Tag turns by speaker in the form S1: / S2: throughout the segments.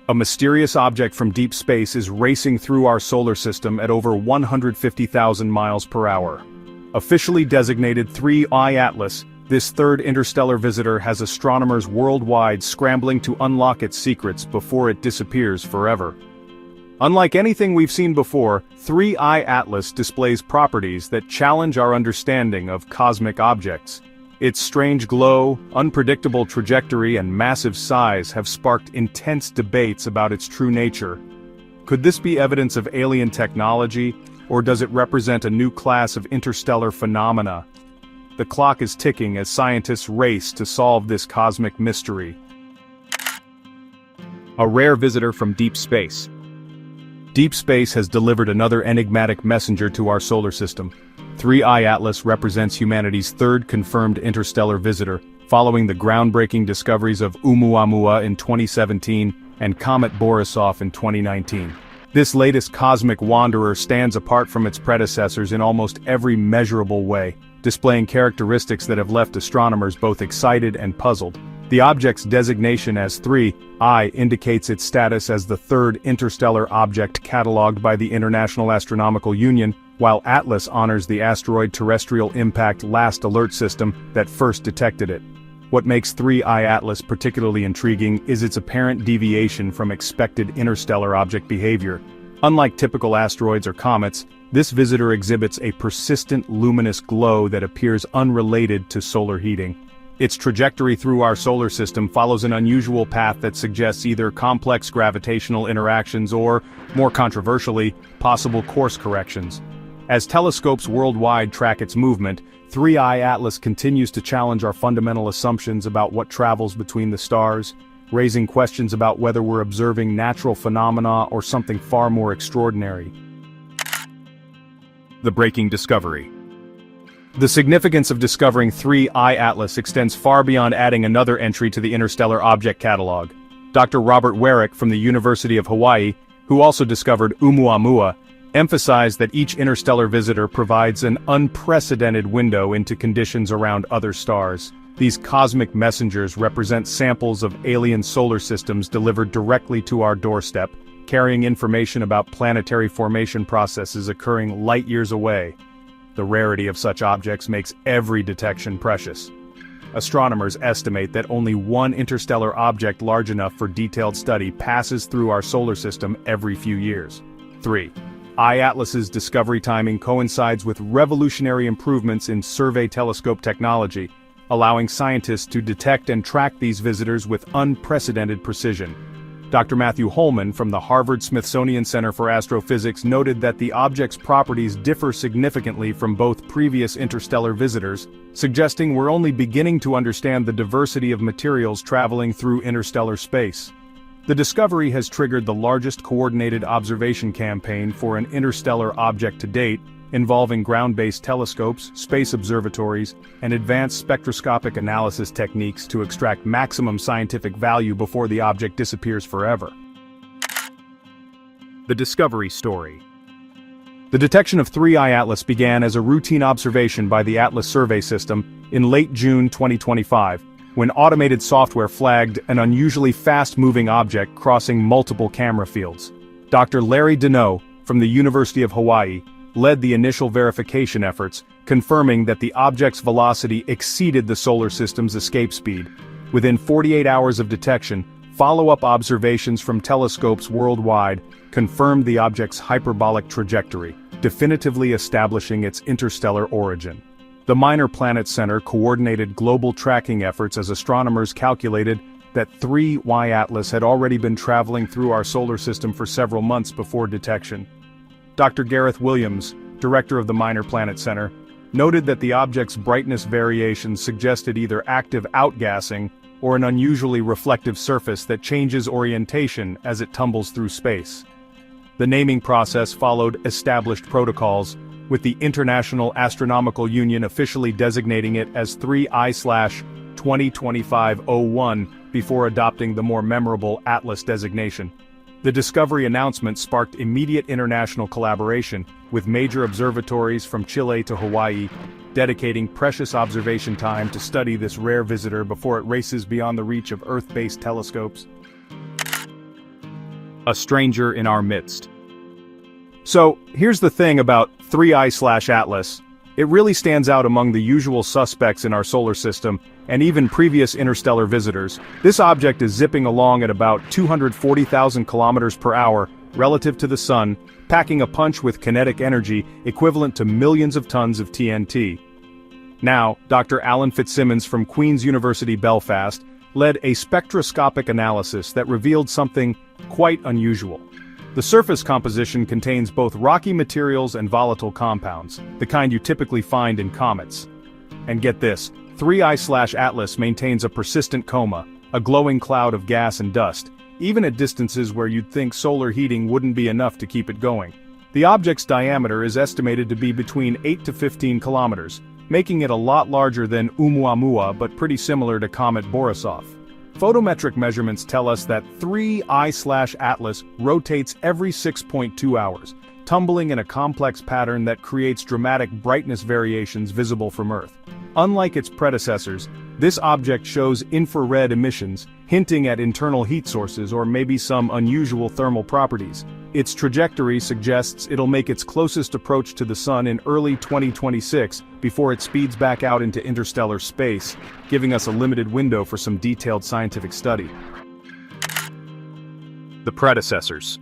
S1: A mysterious object from deep space is racing through our solar system at over 150,000 miles per hour. Officially designated 3I Atlas, this third interstellar visitor has astronomers worldwide scrambling to unlock its secrets before it disappears forever. Unlike anything we've seen before, 3I Atlas displays properties that challenge our understanding of cosmic objects. Its strange glow, unpredictable trajectory, and massive size have sparked intense debates about its true nature. Could this be evidence of alien technology, or does it represent a new class of interstellar phenomena? The clock is ticking as scientists race to solve this cosmic mystery. A rare visitor from deep space. Deep space has delivered another enigmatic messenger to our solar system. 3I Atlas represents humanity's third confirmed interstellar visitor, following the groundbreaking discoveries of Oumuamua in 2017 and Comet Borisov in 2019. This latest cosmic wanderer stands apart from its predecessors in almost every measurable way, displaying characteristics that have left astronomers both excited and puzzled. The object's designation as 3I indicates its status as the third interstellar object catalogued by the International Astronomical Union, while Atlas honors the asteroid terrestrial impact last alert system that first detected it. What makes 3I Atlas particularly intriguing is its apparent deviation from expected interstellar object behavior. Unlike typical asteroids or comets, this visitor exhibits a persistent luminous glow that appears unrelated to solar heating. Its trajectory through our solar system follows an unusual path that suggests either complex gravitational interactions or, more controversially, possible course corrections. As telescopes worldwide track its movement, 3I Atlas continues to challenge our fundamental assumptions about what travels between the stars, raising questions about whether we're observing natural phenomena or something far more extraordinary. The breaking discovery. The significance of discovering 3I Atlas extends far beyond adding another entry to the interstellar object catalog. Dr. Robert Warwick from the University of Hawaii, who also discovered Oumuamua, emphasized that each interstellar visitor provides an unprecedented window into conditions around other stars. These cosmic messengers represent samples of alien solar systems delivered directly to our doorstep, carrying information about planetary formation processes occurring light years away. The rarity of such objects makes every detection precious. Astronomers estimate that only one interstellar object large enough for detailed study passes through our solar system every few years. 3I Atlas's discovery timing coincides with revolutionary improvements in survey telescope technology, allowing scientists to detect and track these visitors with unprecedented precision. Dr. Matthew Holman from the Harvard-Smithsonian Center for Astrophysics noted that the object's properties differ significantly from both previous interstellar visitors, suggesting we're only beginning to understand the diversity of materials traveling through interstellar space. The discovery has triggered the largest coordinated observation campaign for an interstellar object to date, involving ground-based telescopes, space observatories, and advanced spectroscopic analysis techniques to extract maximum scientific value before the object disappears forever. The discovery story. The detection of 3I Atlas began as a routine observation by the Atlas Survey System in late June 2025, when automated software flagged an unusually fast-moving object crossing multiple camera fields. Dr. Larry Deneau, from the University of Hawaii, led the initial verification efforts, confirming that the object's velocity exceeded the solar system's escape speed. Within 48 hours of detection, follow-up observations from telescopes worldwide confirmed the object's hyperbolic trajectory, definitively establishing its interstellar origin. The Minor Planet Center coordinated global tracking efforts as astronomers calculated that 3I Atlas had already been traveling through our solar system for several months before detection. Dr. Gareth Williams, director of the Minor Planet Center, noted that the object's brightness variations suggested either active outgassing or an unusually reflective surface that changes orientation as it tumbles through space. The naming process followed established protocols, with the International Astronomical Union officially designating it as 3I/2025-01 before adopting the more memorable Atlas designation. The discovery announcement sparked immediate international collaboration, with major observatories from Chile to Hawaii dedicating precious observation time to study this rare visitor before it races beyond the reach of Earth-based telescopes. a stranger in our midst. So, here's the thing about 3I/Atlas. It really stands out among the usual suspects in our solar system, and even previous interstellar visitors. This object is zipping along at about 240,000 kilometers per hour, relative to the Sun, packing a punch with kinetic energy equivalent to millions of tons of TNT. Now, Dr. Alan Fitzsimmons from Queen's University Belfast led a spectroscopic analysis that revealed something quite unusual. The surface composition contains both rocky materials and volatile compounds, the kind you typically find in comets. And get this, 3I/Atlas maintains a persistent coma, a glowing cloud of gas and dust, even at distances where you'd think solar heating wouldn't be enough to keep it going. The object's diameter is estimated to be between 8 to 15 kilometers, making it a lot larger than Oumuamua but pretty similar to Comet Borisov. Photometric measurements tell us that 3I/Atlas rotates every 6.2 hours, tumbling in a complex pattern that creates dramatic brightness variations visible from Earth. Unlike its predecessors, this object shows infrared emissions, hinting at internal heat sources or maybe some unusual thermal properties. Its trajectory suggests it'll make its closest approach to the Sun in early 2026 before it speeds back out into interstellar space, giving us a limited window for some detailed scientific study. The predecessors.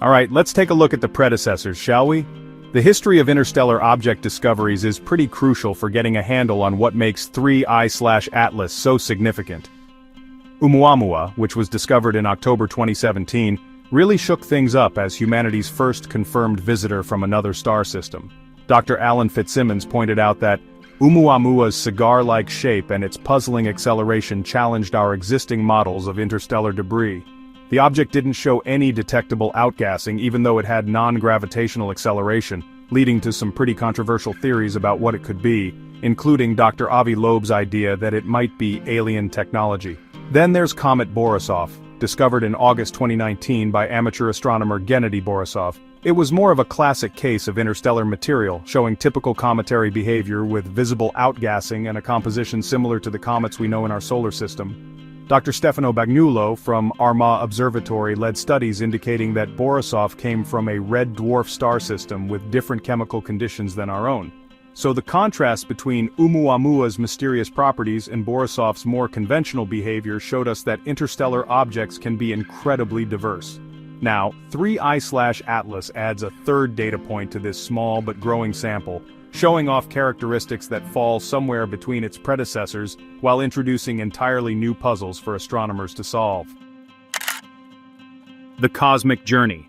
S1: Alright, let's take a look at the predecessors, shall we? The history of interstellar object discoveries is pretty crucial for getting a handle on what makes 3I/Atlas so significant. Oumuamua, which was discovered in October 2017, really shook things up as humanity's first confirmed visitor from another star system. Dr. Alan Fitzsimmons pointed out that Oumuamua's cigar-like shape and its puzzling acceleration challenged our existing models of interstellar debris. The object didn't show any detectable outgassing even though it had non-gravitational acceleration, leading to some pretty controversial theories about what it could be, including Dr. Avi Loeb's idea that it might be alien technology. Then there's Comet Borisov, discovered in August 2019 by amateur astronomer Gennady Borisov. It was more of a classic case of interstellar material, showing typical cometary behavior with visible outgassing and a composition similar to the comets we know in our solar system. Dr. Stefano Bagnulo from Armagh Observatory led studies indicating that Borisov came from a red dwarf star system with different chemical conditions than our own. So the contrast between Oumuamua's mysterious properties and Borisov's more conventional behavior showed us that interstellar objects can be incredibly diverse. Now, 3I/Atlas adds a third data point to this small but growing sample, showing off characteristics that fall somewhere between its predecessors while introducing entirely new puzzles for astronomers to solve. The cosmic journey.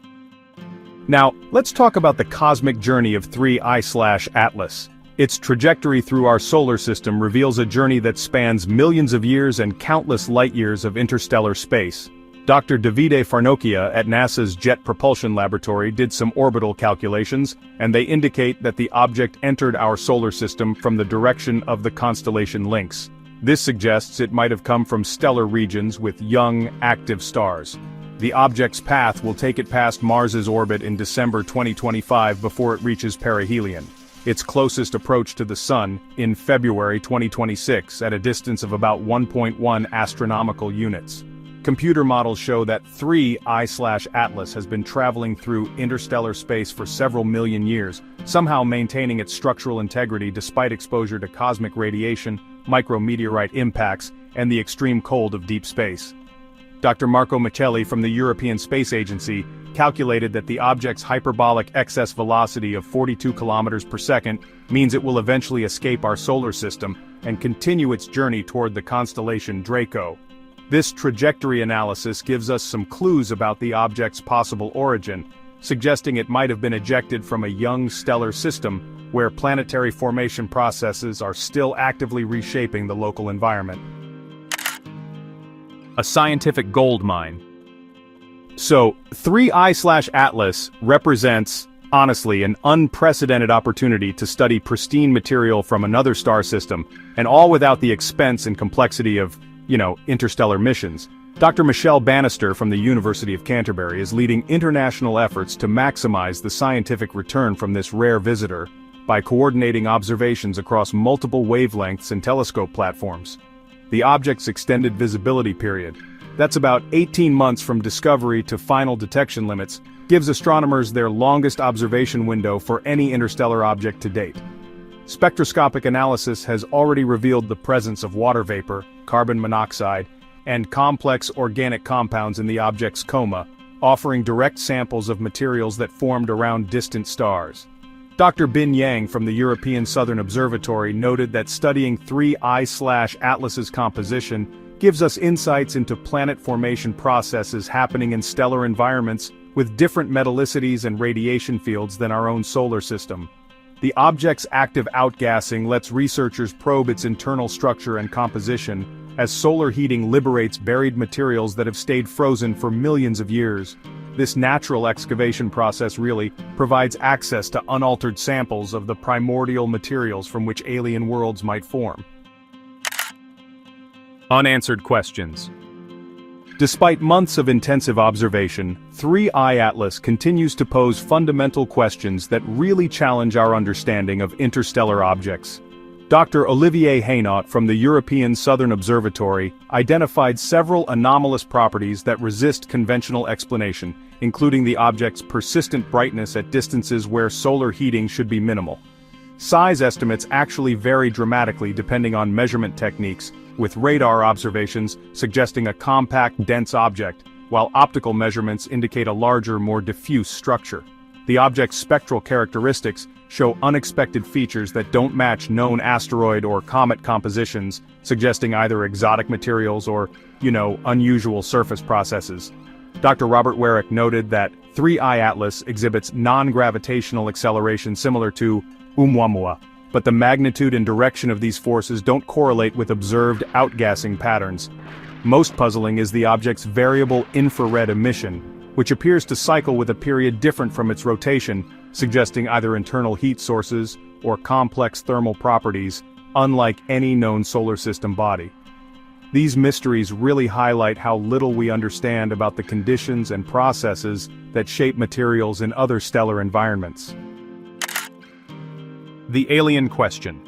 S1: Now, let's talk about the cosmic journey of 3I/Atlas. Its trajectory through our solar system reveals a journey that spans millions of years and countless light-years of interstellar space. Dr. Davide Farnochia at NASA's Jet Propulsion Laboratory did some orbital calculations, and they indicate that the object entered our solar system from the direction of the constellation Lynx. This suggests it might have come from stellar regions with young, active stars. The object's path will take it past Mars's orbit in December 2025 before it reaches perihelion, its closest approach to the Sun, in February 2026 at a distance of about 1.1 astronomical units. Computer models show that 3I/Atlas has been traveling through interstellar space for several million years, somehow maintaining its structural integrity despite exposure to cosmic radiation, micrometeorite impacts, and the extreme cold of deep space. Dr. Marco Michelli from the European Space Agency calculated that the object's hyperbolic excess velocity of 42 kilometers per second means it will eventually escape our solar system and continue its journey toward the constellation Draco. This trajectory analysis gives us some clues about the object's possible origin, suggesting it might have been ejected from a young stellar system where planetary formation processes are still actively reshaping the local environment. A scientific gold mine. So, 3I/Atlas represents, honestly, an unprecedented opportunity to study pristine material from another star system, and all without the expense and complexity of, interstellar missions. Dr. Michelle Bannister from the University of Canterbury is leading international efforts to maximize the scientific return from this rare visitor by coordinating observations across multiple wavelengths and telescope platforms. The object's extended visibility period, That's about 18 months from discovery to final detection limits, gives astronomers their longest observation window for any interstellar object to date. Spectroscopic analysis has already revealed the presence of water vapor, carbon monoxide, and complex organic compounds in the object's coma, offering direct samples of materials that formed around distant stars. Dr. Bin Yang from the European Southern Observatory noted that studying 3I/Atlas's composition gives us insights into planet formation processes happening in stellar environments with different metallicities and radiation fields than our own solar system. The object's active outgassing lets researchers probe its internal structure and composition, as solar heating liberates buried materials that have stayed frozen for millions of years. This natural excavation process really provides access to unaltered samples of the primordial materials from which alien worlds might form. Unanswered questions. Despite months of intensive observation, 3I Atlas continues to pose fundamental questions that really challenge our understanding of interstellar objects. Dr. Olivier Hainaut from the European Southern Observatory identified several anomalous properties that resist conventional explanation, including the object's persistent brightness at distances where solar heating should be minimal. Size estimates actually vary dramatically depending on measurement techniques, with radar observations suggesting a compact, dense object, while optical measurements indicate a larger, more diffuse structure. The object's spectral characteristics show unexpected features that don't match known asteroid or comet compositions, suggesting either exotic materials or, unusual surface processes. Dr. Robert Werik noted that 3I Atlas exhibits non-gravitational acceleration similar to Oumuamua, but the magnitude and direction of these forces don't correlate with observed outgassing patterns. Most puzzling is the object's variable infrared emission, which appears to cycle with a period different from its rotation, suggesting either internal heat sources or complex thermal properties, unlike any known solar system body. These mysteries really highlight how little we understand about the conditions and processes that shape materials in other stellar environments. The alien question.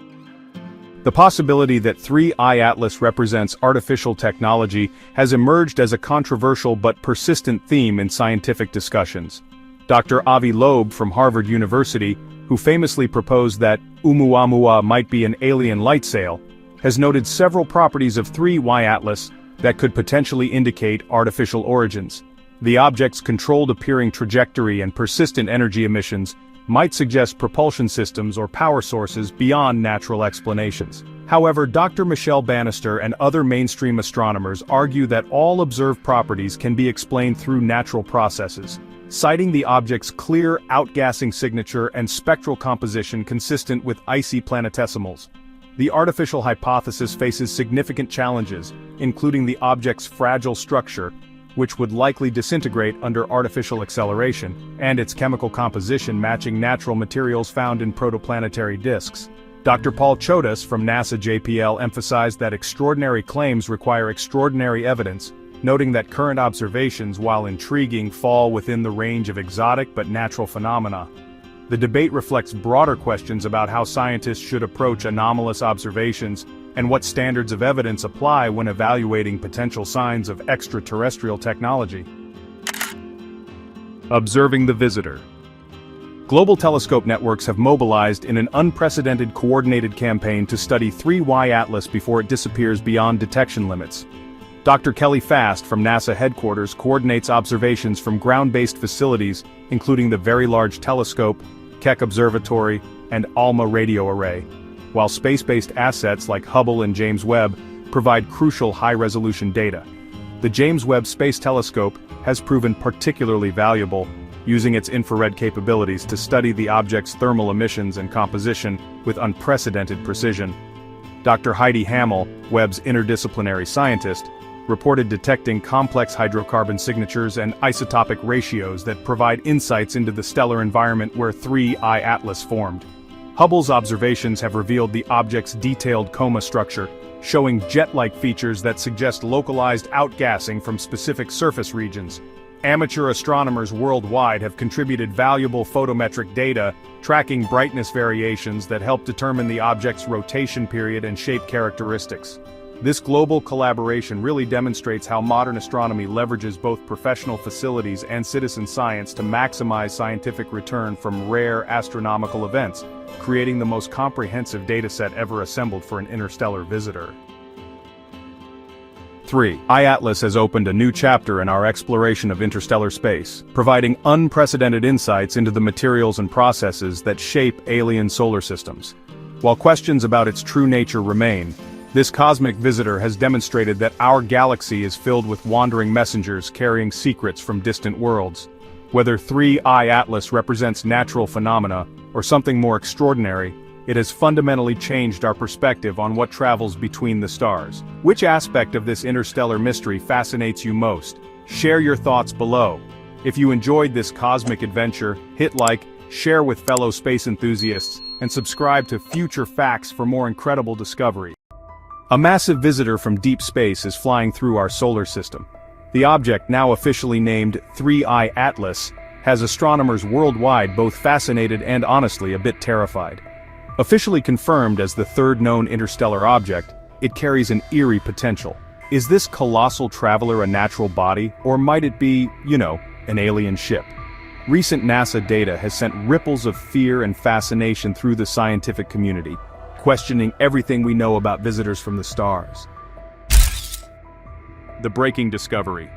S1: The possibility that 3I Atlas represents artificial technology has emerged as a controversial but persistent theme in scientific discussions. Dr. Avi Loeb from Harvard University, who famously proposed that Oumuamua might be an alien light sail, has noted several properties of 3I Atlas that could potentially indicate artificial origins. The object's controlled appearing trajectory and persistent energy emissions might suggest propulsion systems or power sources beyond natural explanations. However, Dr. Michelle Bannister and other mainstream astronomers argue that all observed properties can be explained through natural processes, citing the object's clear outgassing signature and spectral composition consistent with icy planetesimals. The artificial hypothesis faces significant challenges, including the object's fragile structure, which would likely disintegrate under artificial acceleration, and its chemical composition matching natural materials found in protoplanetary disks. Dr. Paul Chodas from NASA JPL emphasized that extraordinary claims require extraordinary evidence, noting that current observations, while intriguing, fall within the range of exotic but natural phenomena. The debate reflects broader questions about how scientists should approach anomalous observations and what standards of evidence apply when evaluating potential signs of extraterrestrial technology. Observing the visitor. Global telescope networks have mobilized in an unprecedented coordinated campaign to study 3I Atlas before it disappears beyond detection limits. Dr. Kelly Fast from NASA headquarters coordinates observations from ground-based facilities, including the Very Large Telescope, Keck Observatory, and ALMA radio array, while space-based assets like Hubble and James Webb provide crucial high-resolution data. The James Webb Space Telescope has proven particularly valuable, using its infrared capabilities to study the object's thermal emissions and composition with unprecedented precision. Dr. Heidi Hamel, Webb's interdisciplinary scientist, reported detecting complex hydrocarbon signatures and isotopic ratios that provide insights into the stellar environment where 3I Atlas formed. Hubble's observations have revealed the object's detailed coma structure, showing jet-like features that suggest localized outgassing from specific surface regions. Amateur astronomers worldwide have contributed valuable photometric data, tracking brightness variations that help determine the object's rotation period and shape characteristics. This global collaboration really demonstrates how modern astronomy leverages both professional facilities and citizen science to maximize scientific return from rare astronomical events, creating the most comprehensive dataset ever assembled for an interstellar visitor. 3. iAtlas has opened a new chapter in our exploration of interstellar space, providing unprecedented insights into the materials and processes that shape alien solar systems. While questions about its true nature remain, this cosmic visitor has demonstrated that our galaxy is filled with wandering messengers carrying secrets from distant worlds. Whether 3 iAtlas represents natural phenomena or something more extraordinary, it has fundamentally changed our perspective on what travels between the stars. Which aspect of this interstellar mystery fascinates you most? Share your thoughts below. If you enjoyed this cosmic adventure, hit like, share with fellow space enthusiasts, and subscribe to Future Facts for more incredible discovery. A massive visitor from deep space is flying through our solar system. The object, now officially named 3I Atlas, has astronomers worldwide both fascinated and honestly a bit terrified. Officially confirmed as the third known interstellar object, it carries an eerie potential. Is this colossal traveler a natural body, or might it be, an alien ship? Recent NASA data has sent ripples of fear and fascination through the scientific community, questioning everything we know about visitors from the stars. The breaking discovery.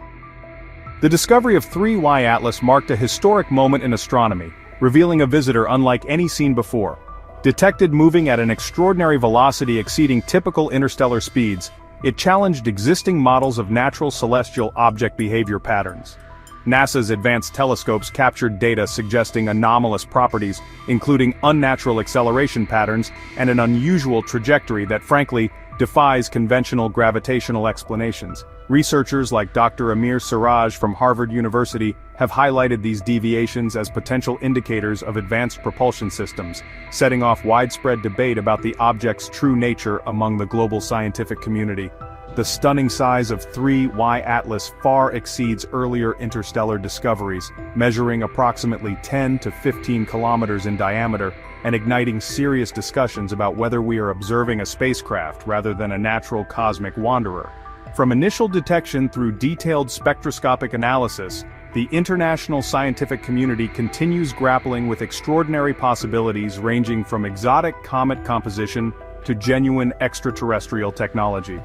S1: The discovery of 3Y Atlas marked a historic moment in astronomy, revealing a visitor unlike any seen before. Detected moving at an extraordinary velocity exceeding typical interstellar speeds, it challenged existing models of natural celestial object behavior patterns. NASA's advanced telescopes captured data suggesting anomalous properties, including unnatural acceleration patterns and an unusual trajectory that frankly defies conventional gravitational explanations. Researchers like Dr. Amir Siraj from Harvard University have highlighted these deviations as potential indicators of advanced propulsion systems, setting off widespread debate about the object's true nature among the global scientific community. The stunning size of 3Y Atlas far exceeds earlier interstellar discoveries, measuring approximately 10 to 15 kilometers in diameter, and igniting serious discussions about whether we are observing a spacecraft rather than a natural cosmic wanderer. From initial detection through detailed spectroscopic analysis, the international scientific community continues grappling with extraordinary possibilities ranging from exotic comet composition to genuine extraterrestrial technology.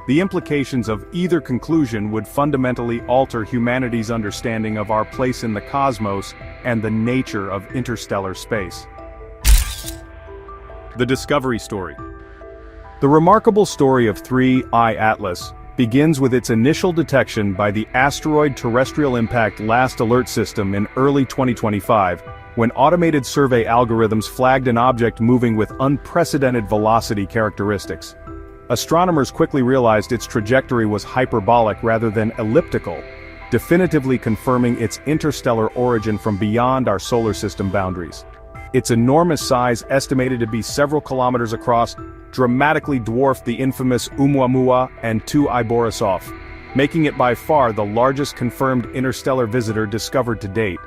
S1: The implications of either conclusion would fundamentally alter humanity's understanding of our place in the cosmos and the nature of interstellar space. The discovery story. The remarkable story of 3I Atlas begins with its initial detection by the Asteroid Terrestrial Impact Last Alert System in early 2025, when automated survey algorithms flagged an object moving with unprecedented velocity characteristics. Astronomers quickly realized its trajectory was hyperbolic rather than elliptical, definitively confirming its interstellar origin from beyond our solar system boundaries. Its enormous size, estimated to be several kilometers across, dramatically dwarfed the infamous Oumuamua and 2I Borisov, making it by far the largest confirmed interstellar visitor discovered to date.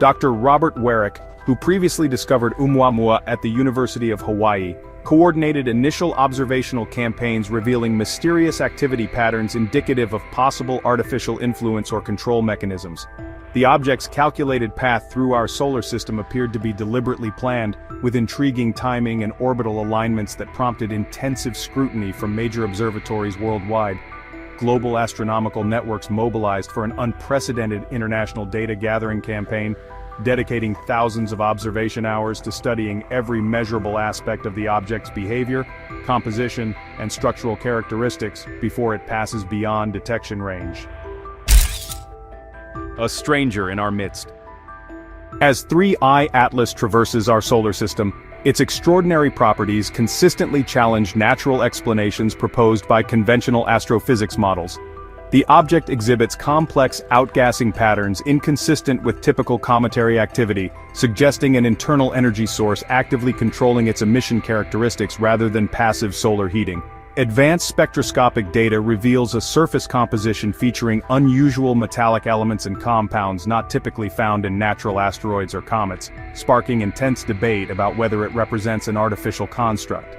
S1: Dr. Robert Warwick, who previously discovered Oumuamua at the University of Hawaii, coordinated initial observational campaigns revealing mysterious activity patterns indicative of possible artificial influence or control mechanisms. The object's calculated path through our solar system appeared to be deliberately planned, with intriguing timing and orbital alignments that prompted intensive scrutiny from major observatories worldwide. Global astronomical networks mobilized for an unprecedented international data gathering campaign, dedicating thousands of observation hours to studying every measurable aspect of the object's behavior, composition, and structural characteristics before it passes beyond detection range. A stranger in our midst. As 3I Atlas traverses our solar system, its extraordinary properties consistently challenge natural explanations proposed by conventional astrophysics models. The object exhibits complex outgassing patterns inconsistent with typical cometary activity, suggesting an internal energy source actively controlling its emission characteristics rather than passive solar heating. Advanced spectroscopic data reveals a surface composition featuring unusual metallic elements and compounds not typically found in natural asteroids or comets, sparking intense debate about whether it represents an artificial construct.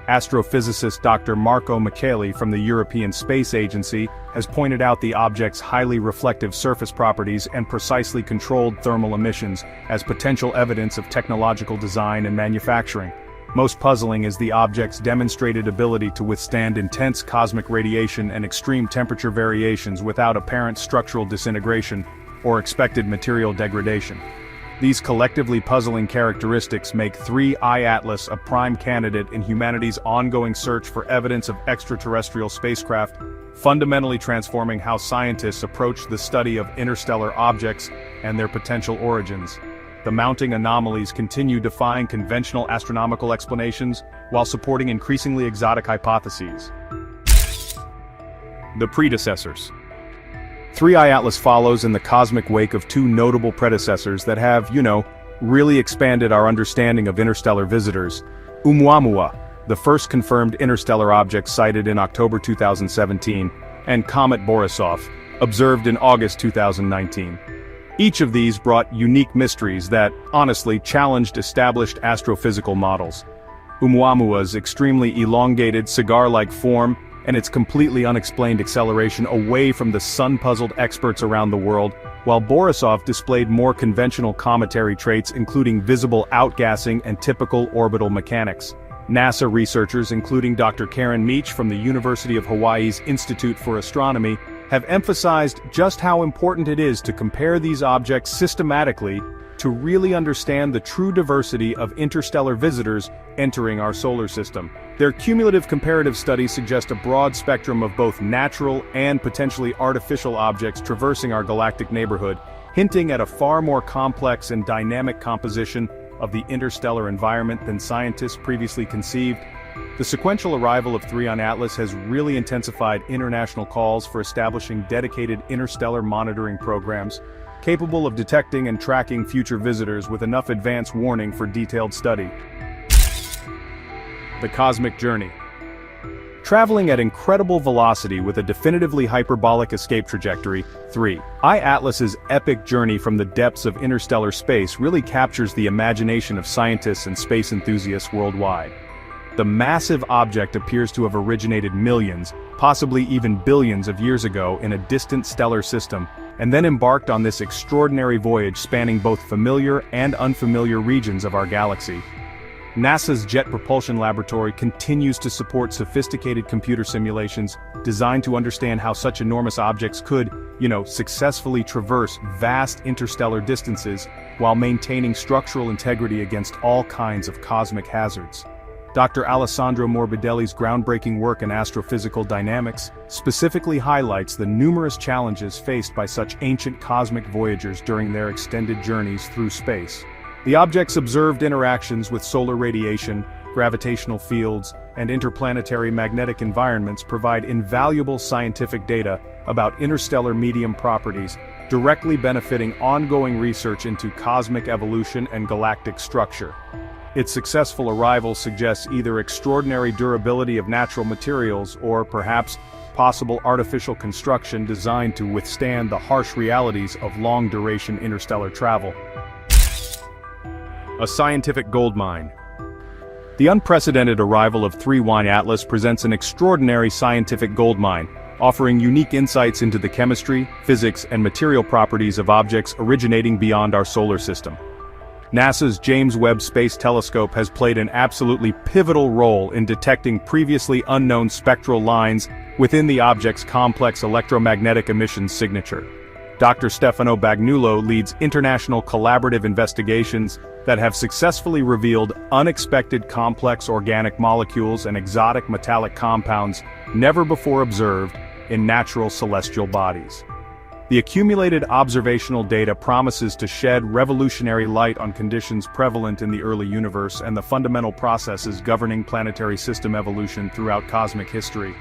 S1: astrophysicist Dr. Marco Micheli from the European Space Agency has pointed out the object's highly reflective surface properties and precisely controlled thermal emissions as potential evidence of technological design and manufacturing. Most puzzling is the object's demonstrated ability to withstand intense cosmic radiation and extreme temperature variations without apparent structural disintegration or expected material degradation. These collectively puzzling characteristics make 3I Atlas a prime candidate in humanity's ongoing search for evidence of extraterrestrial spacecraft, fundamentally transforming how scientists approach the study of interstellar objects and their potential origins. The mounting anomalies continue defying conventional astronomical explanations while supporting increasingly exotic hypotheses. The predecessors. 3I Atlas follows in the cosmic wake of two notable predecessors that have, really expanded our understanding of interstellar visitors. Oumuamua, the first confirmed interstellar object sighted in October 2017, and Comet Borisov, observed in August 2019. Each of these brought unique mysteries that, honestly, challenged established astrophysical models. Oumuamua's extremely elongated cigar-like form and its completely unexplained acceleration away from the sun-puzzled experts around the world, while Borisov displayed more conventional cometary traits including visible outgassing and typical orbital mechanics. NASA researchers including Dr. Karen Meech from the University of Hawaii's Institute for Astronomy have emphasized just how important it is to compare these objects systematically to really understand the true diversity of interstellar visitors entering our solar system. Their cumulative comparative studies suggest a broad spectrum of both natural and potentially artificial objects traversing our galactic neighborhood, hinting at a far more complex and dynamic composition of the interstellar environment than scientists previously conceived. The sequential arrival of 3I Atlas has really intensified international calls for establishing dedicated interstellar monitoring programs, capable of detecting and tracking future visitors with enough advance warning for detailed study. The cosmic journey. Traveling at incredible velocity with a definitively hyperbolic escape trajectory, 3I Atlas's epic journey from the depths of interstellar space really captures the imagination of scientists and space enthusiasts worldwide. The massive object appears to have originated millions, possibly even billions of years ago in a distant stellar system, and then embarked on this extraordinary voyage spanning both familiar and unfamiliar regions of our galaxy. NASA's Jet Propulsion Laboratory continues to support sophisticated computer simulations designed to understand how such enormous objects could, successfully traverse vast interstellar distances while maintaining structural integrity against all kinds of cosmic hazards. Dr. Alessandro Morbidelli's groundbreaking work in astrophysical dynamics specifically highlights the numerous challenges faced by such ancient cosmic voyagers during their extended journeys through space. The object's observed interactions with solar radiation, gravitational fields, and interplanetary magnetic environments provide invaluable scientific data about interstellar medium properties, directly benefiting ongoing research into cosmic evolution and galactic structure. Its successful arrival suggests either extraordinary durability of natural materials or perhaps possible artificial construction designed to withstand the harsh realities of long-duration interstellar travel. A scientific goldmine. The unprecedented arrival of 3I Atlas presents an extraordinary scientific goldmine, offering unique insights into the chemistry, physics, and material properties of objects originating beyond our solar system. NASA's James Webb Space Telescope has played an absolutely pivotal role in detecting previously unknown spectral lines within the object's complex electromagnetic emissions signature. Dr. Stefano Bagnulo leads international collaborative investigations that have successfully revealed unexpected complex organic molecules and exotic metallic compounds never before observed in natural celestial bodies. The accumulated observational data promises to shed revolutionary light on conditions prevalent in the early universe and the fundamental processes governing planetary system evolution throughout cosmic history.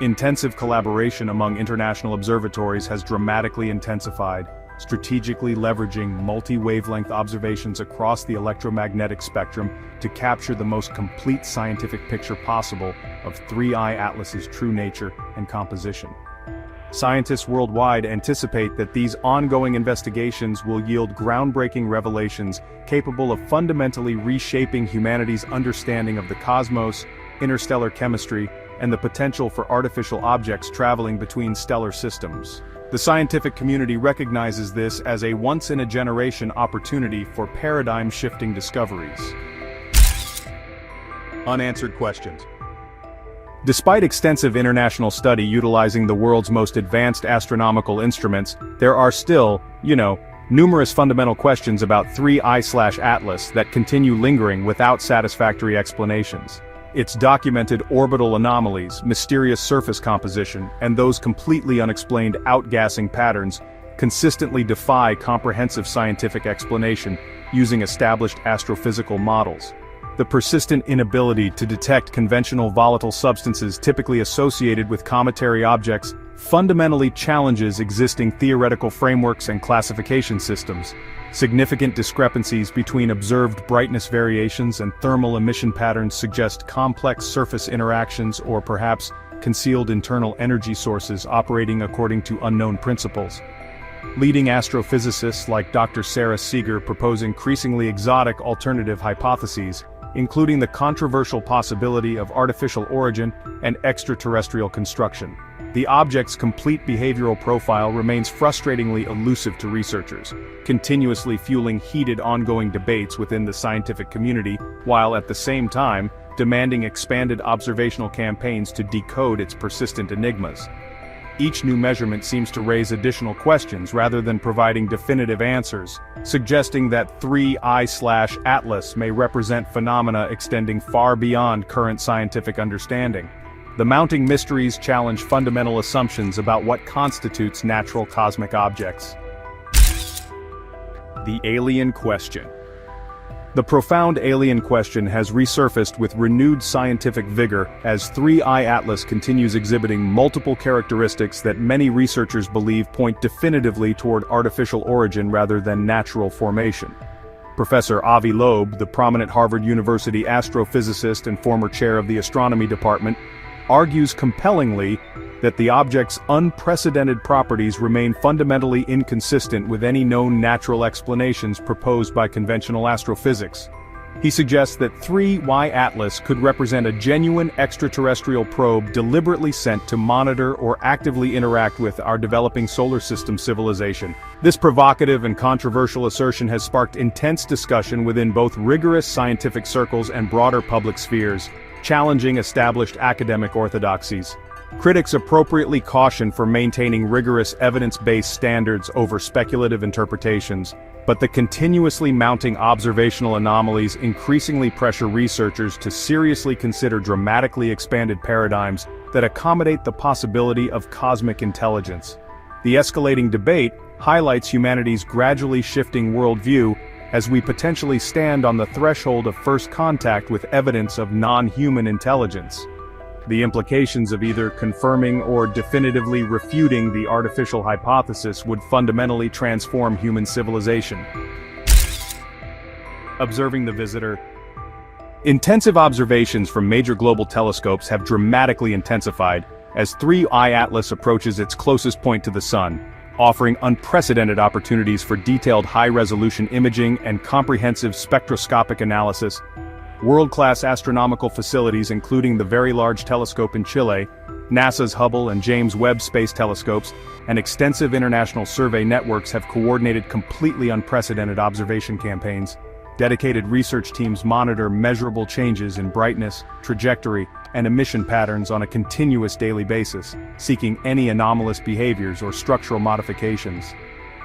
S1: Intensive collaboration among international observatories has dramatically intensified, strategically leveraging multi-wavelength observations across the electromagnetic spectrum to capture the most complete scientific picture possible of 3I Atlas's true nature and composition. Scientists worldwide anticipate that these ongoing investigations will yield groundbreaking revelations capable of fundamentally reshaping humanity's understanding of the cosmos, interstellar chemistry, and the potential for artificial objects traveling between stellar systems. The scientific community recognizes this as a once-in-a-generation opportunity for paradigm-shifting discoveries. Unanswered questions. Despite extensive international study utilizing the world's most advanced astronomical instruments, there are still, numerous fundamental questions about 3I/Atlas that continue lingering without satisfactory explanations. Its documented orbital anomalies, mysterious surface composition, and those completely unexplained outgassing patterns consistently defy comprehensive scientific explanation using established astrophysical models. The persistent inability to detect conventional volatile substances typically associated with cometary objects fundamentally challenges existing theoretical frameworks and classification systems. Significant discrepancies between observed brightness variations and thermal emission patterns suggest complex surface interactions or perhaps concealed internal energy sources operating according to unknown principles. Leading astrophysicists like Dr. Sarah Seeger propose increasingly exotic alternative hypotheses, including the controversial possibility of artificial origin and extraterrestrial construction. The object's complete behavioral profile remains frustratingly elusive to researchers, continuously fueling heated ongoing debates within the scientific community, while at the same time, demanding expanded observational campaigns to decode its persistent enigmas. Each new measurement seems to raise additional questions rather than providing definitive answers, suggesting that 3I/Atlas may represent phenomena extending far beyond current scientific understanding. The mounting mysteries challenge fundamental assumptions about what constitutes natural cosmic objects. The alien question. The profound alien question has resurfaced with renewed scientific vigor as 3I/Atlas continues exhibiting multiple characteristics that many researchers believe point definitively toward artificial origin rather than natural formation. Professor Avi Loeb, the prominent Harvard University astrophysicist and former chair of the astronomy department, argues compellingly that the object's unprecedented properties remain fundamentally inconsistent with any known natural explanations proposed by conventional astrophysics. He suggests that 3I/Atlas could represent a genuine extraterrestrial probe deliberately sent to monitor or actively interact with our developing solar system civilization. This provocative and controversial assertion has sparked intense discussion within both rigorous scientific circles and broader public spheres, challenging established academic orthodoxies. Critics appropriately caution for maintaining rigorous evidence-based standards over speculative interpretations, but the continuously mounting observational anomalies increasingly pressure researchers to seriously consider dramatically expanded paradigms that accommodate the possibility of cosmic intelligence. The escalating debate highlights humanity's gradually shifting worldview as we potentially stand on the threshold of first contact with evidence of non-human intelligence. The implications of either confirming or definitively refuting the artificial hypothesis would fundamentally transform human civilization. Observing the visitor. Intensive observations from major global telescopes have dramatically intensified as 3I/Atlas approaches its closest point to the Sun, offering unprecedented opportunities for detailed high-resolution imaging and comprehensive spectroscopic analysis. World-class astronomical facilities including the Very Large Telescope in Chile, NASA's Hubble and James Webb Space Telescopes, and extensive international survey networks have coordinated completely unprecedented observation campaigns. Dedicated research teams monitor measurable changes in brightness, trajectory, and emission patterns on a continuous daily basis, seeking any anomalous behaviors or structural modifications.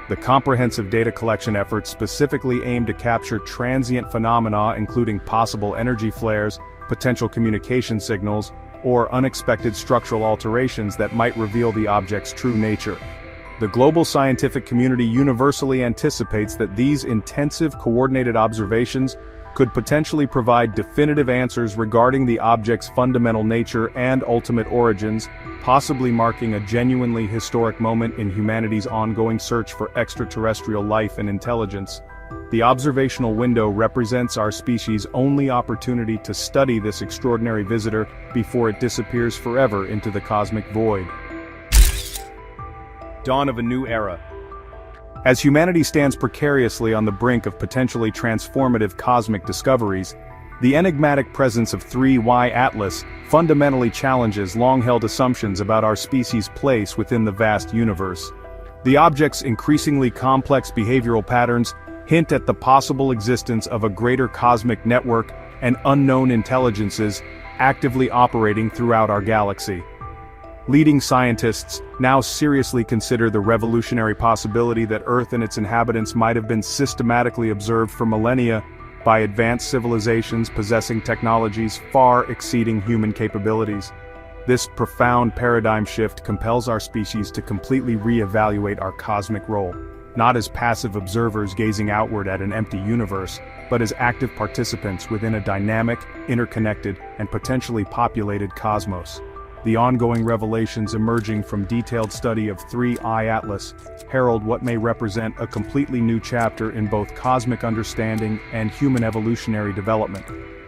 S1: The comprehensive data collection efforts specifically aim to capture transient phenomena including possible energy flares, potential communication signals, or unexpected structural alterations that might reveal the object's true nature. The global scientific community universally anticipates that these intensive coordinated observations could potentially provide definitive answers regarding the object's fundamental nature and ultimate origins, possibly marking a genuinely historic moment in humanity's ongoing search for extraterrestrial life and intelligence. The observational window represents our species' only opportunity to study this extraordinary visitor before it disappears forever into the cosmic void. Dawn of a new era. As humanity stands precariously on the brink of potentially transformative cosmic discoveries, The enigmatic presence of 3Y Atlas fundamentally challenges long-held assumptions about our species' place within the vast universe. The object's increasingly complex behavioral patterns hint at the possible existence of a greater cosmic network and unknown intelligences actively operating throughout our galaxy. Leading scientists now seriously consider the revolutionary possibility that Earth and its inhabitants might have been systematically observed for millennia by advanced civilizations possessing technologies far exceeding human capabilities. This profound paradigm shift compels our species to completely re-evaluate our cosmic role, not as passive observers gazing outward at an empty universe, but as active participants within a dynamic, interconnected, and potentially populated cosmos. The ongoing revelations emerging from detailed study of 3I Atlas herald what may represent a completely new chapter in both cosmic understanding and human evolutionary development.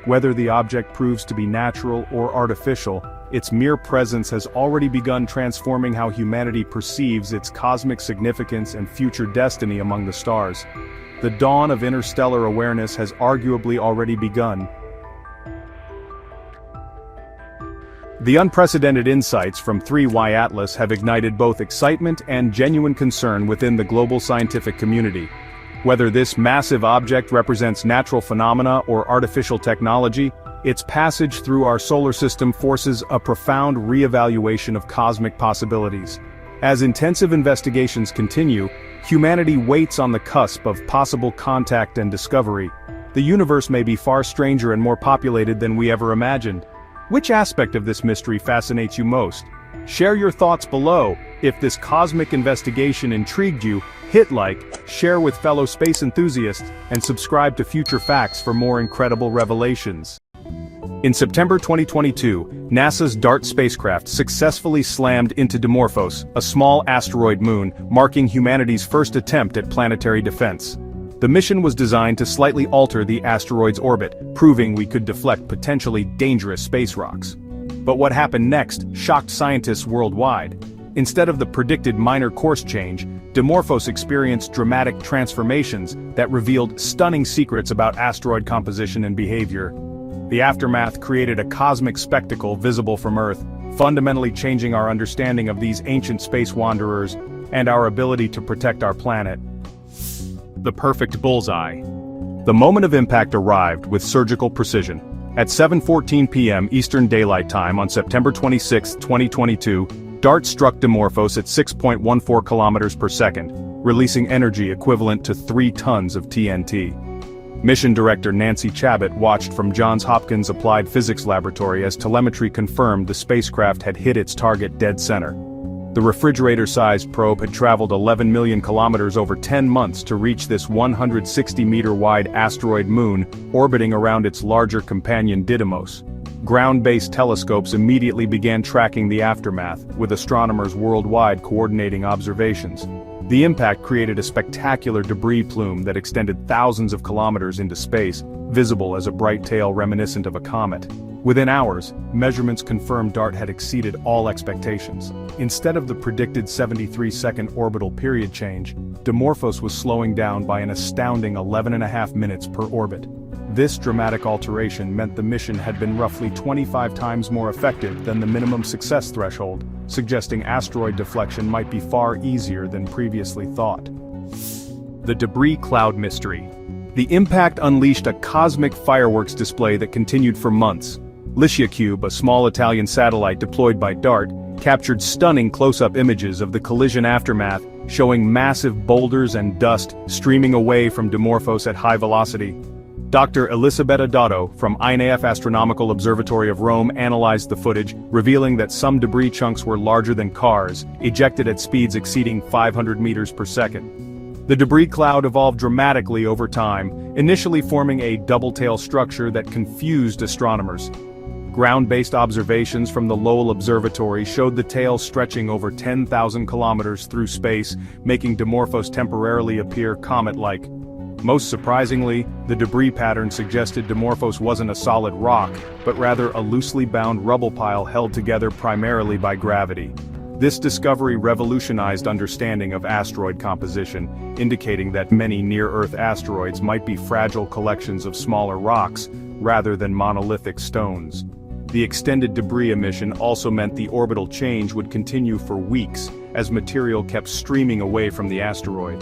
S1: Whether the object proves to be natural or artificial, its mere presence has already begun transforming how humanity perceives its cosmic significance and future destiny among the stars. The dawn of interstellar awareness has arguably already begun. The unprecedented insights from 3Y Atlas have ignited both excitement and genuine concern within the global scientific community. Whether this massive object represents natural phenomena or artificial technology, its passage through our solar system forces a profound re-evaluation of cosmic possibilities. As intensive investigations continue, humanity waits on the cusp of possible contact and discovery. The universe may be far stranger and more populated than we ever imagined. Which aspect of this mystery fascinates you most? Share your thoughts below. If this cosmic investigation intrigued you, hit like, share with fellow space enthusiasts, and subscribe to Future Facts for more incredible revelations. In September 2022, NASA's DART spacecraft successfully slammed into Dimorphos, a small asteroid moon, marking humanity's first attempt at planetary defense. The mission was designed to slightly alter the asteroid's orbit, proving we could deflect potentially dangerous space rocks. But what happened next shocked scientists worldwide. Instead of the predicted minor course change, Dimorphos experienced dramatic transformations that revealed stunning secrets about asteroid composition and behavior. The aftermath created a cosmic spectacle visible from Earth, fundamentally changing our understanding of these ancient space wanderers and our ability to protect our planet. The perfect bullseye. The moment of impact arrived with surgical precision. At 7:14 p.m. Eastern Daylight Time on September 26, 2022, DART struck Dimorphos at 6.14 kilometers per second, releasing energy equivalent to 3 tons of TNT. Mission Director Nancy Chabot watched from Johns Hopkins Applied Physics Laboratory as telemetry confirmed the spacecraft had hit its target dead center. The refrigerator-sized probe had traveled 11 million kilometers over 10 months to reach this 160-meter-wide asteroid moon orbiting around its larger companion Didymos. Ground-based telescopes immediately began tracking the aftermath, with astronomers worldwide coordinating observations. The impact created a spectacular debris plume that extended thousands of kilometers into space, visible as a bright tail reminiscent of a comet. Within hours, measurements confirmed DART had exceeded all expectations. Instead of the predicted 73-second orbital period change, Dimorphos was slowing down by an astounding 11.5 minutes per orbit. This dramatic alteration meant the mission had been roughly 25 times more effective than the minimum success threshold, suggesting asteroid deflection might be far easier than previously thought. The debris cloud mystery. The impact unleashed a cosmic fireworks display that continued for months. LICIACube, a small Italian satellite deployed by DART, captured stunning close-up images of the collision aftermath, showing massive boulders and dust streaming away from Dimorphos at high velocity. Dr. Elisabetta Dotto from INAF Astronomical Observatory of Rome analyzed the footage, revealing that some debris chunks were larger than cars, ejected at speeds exceeding 500 meters per second. The debris cloud evolved dramatically over time, initially forming a double-tail structure that confused astronomers. Ground-based observations from the Lowell Observatory showed the tail stretching over 10,000 kilometers through space, making Dimorphos temporarily appear comet-like. Most surprisingly, the debris pattern suggested Dimorphos wasn't a solid rock, but rather a loosely bound rubble pile held together primarily by gravity. This discovery revolutionized understanding of asteroid composition, indicating that many near-Earth asteroids might be fragile collections of smaller rocks, rather than monolithic stones. The extended debris emission also meant the orbital change would continue for weeks, as material kept streaming away from the asteroid.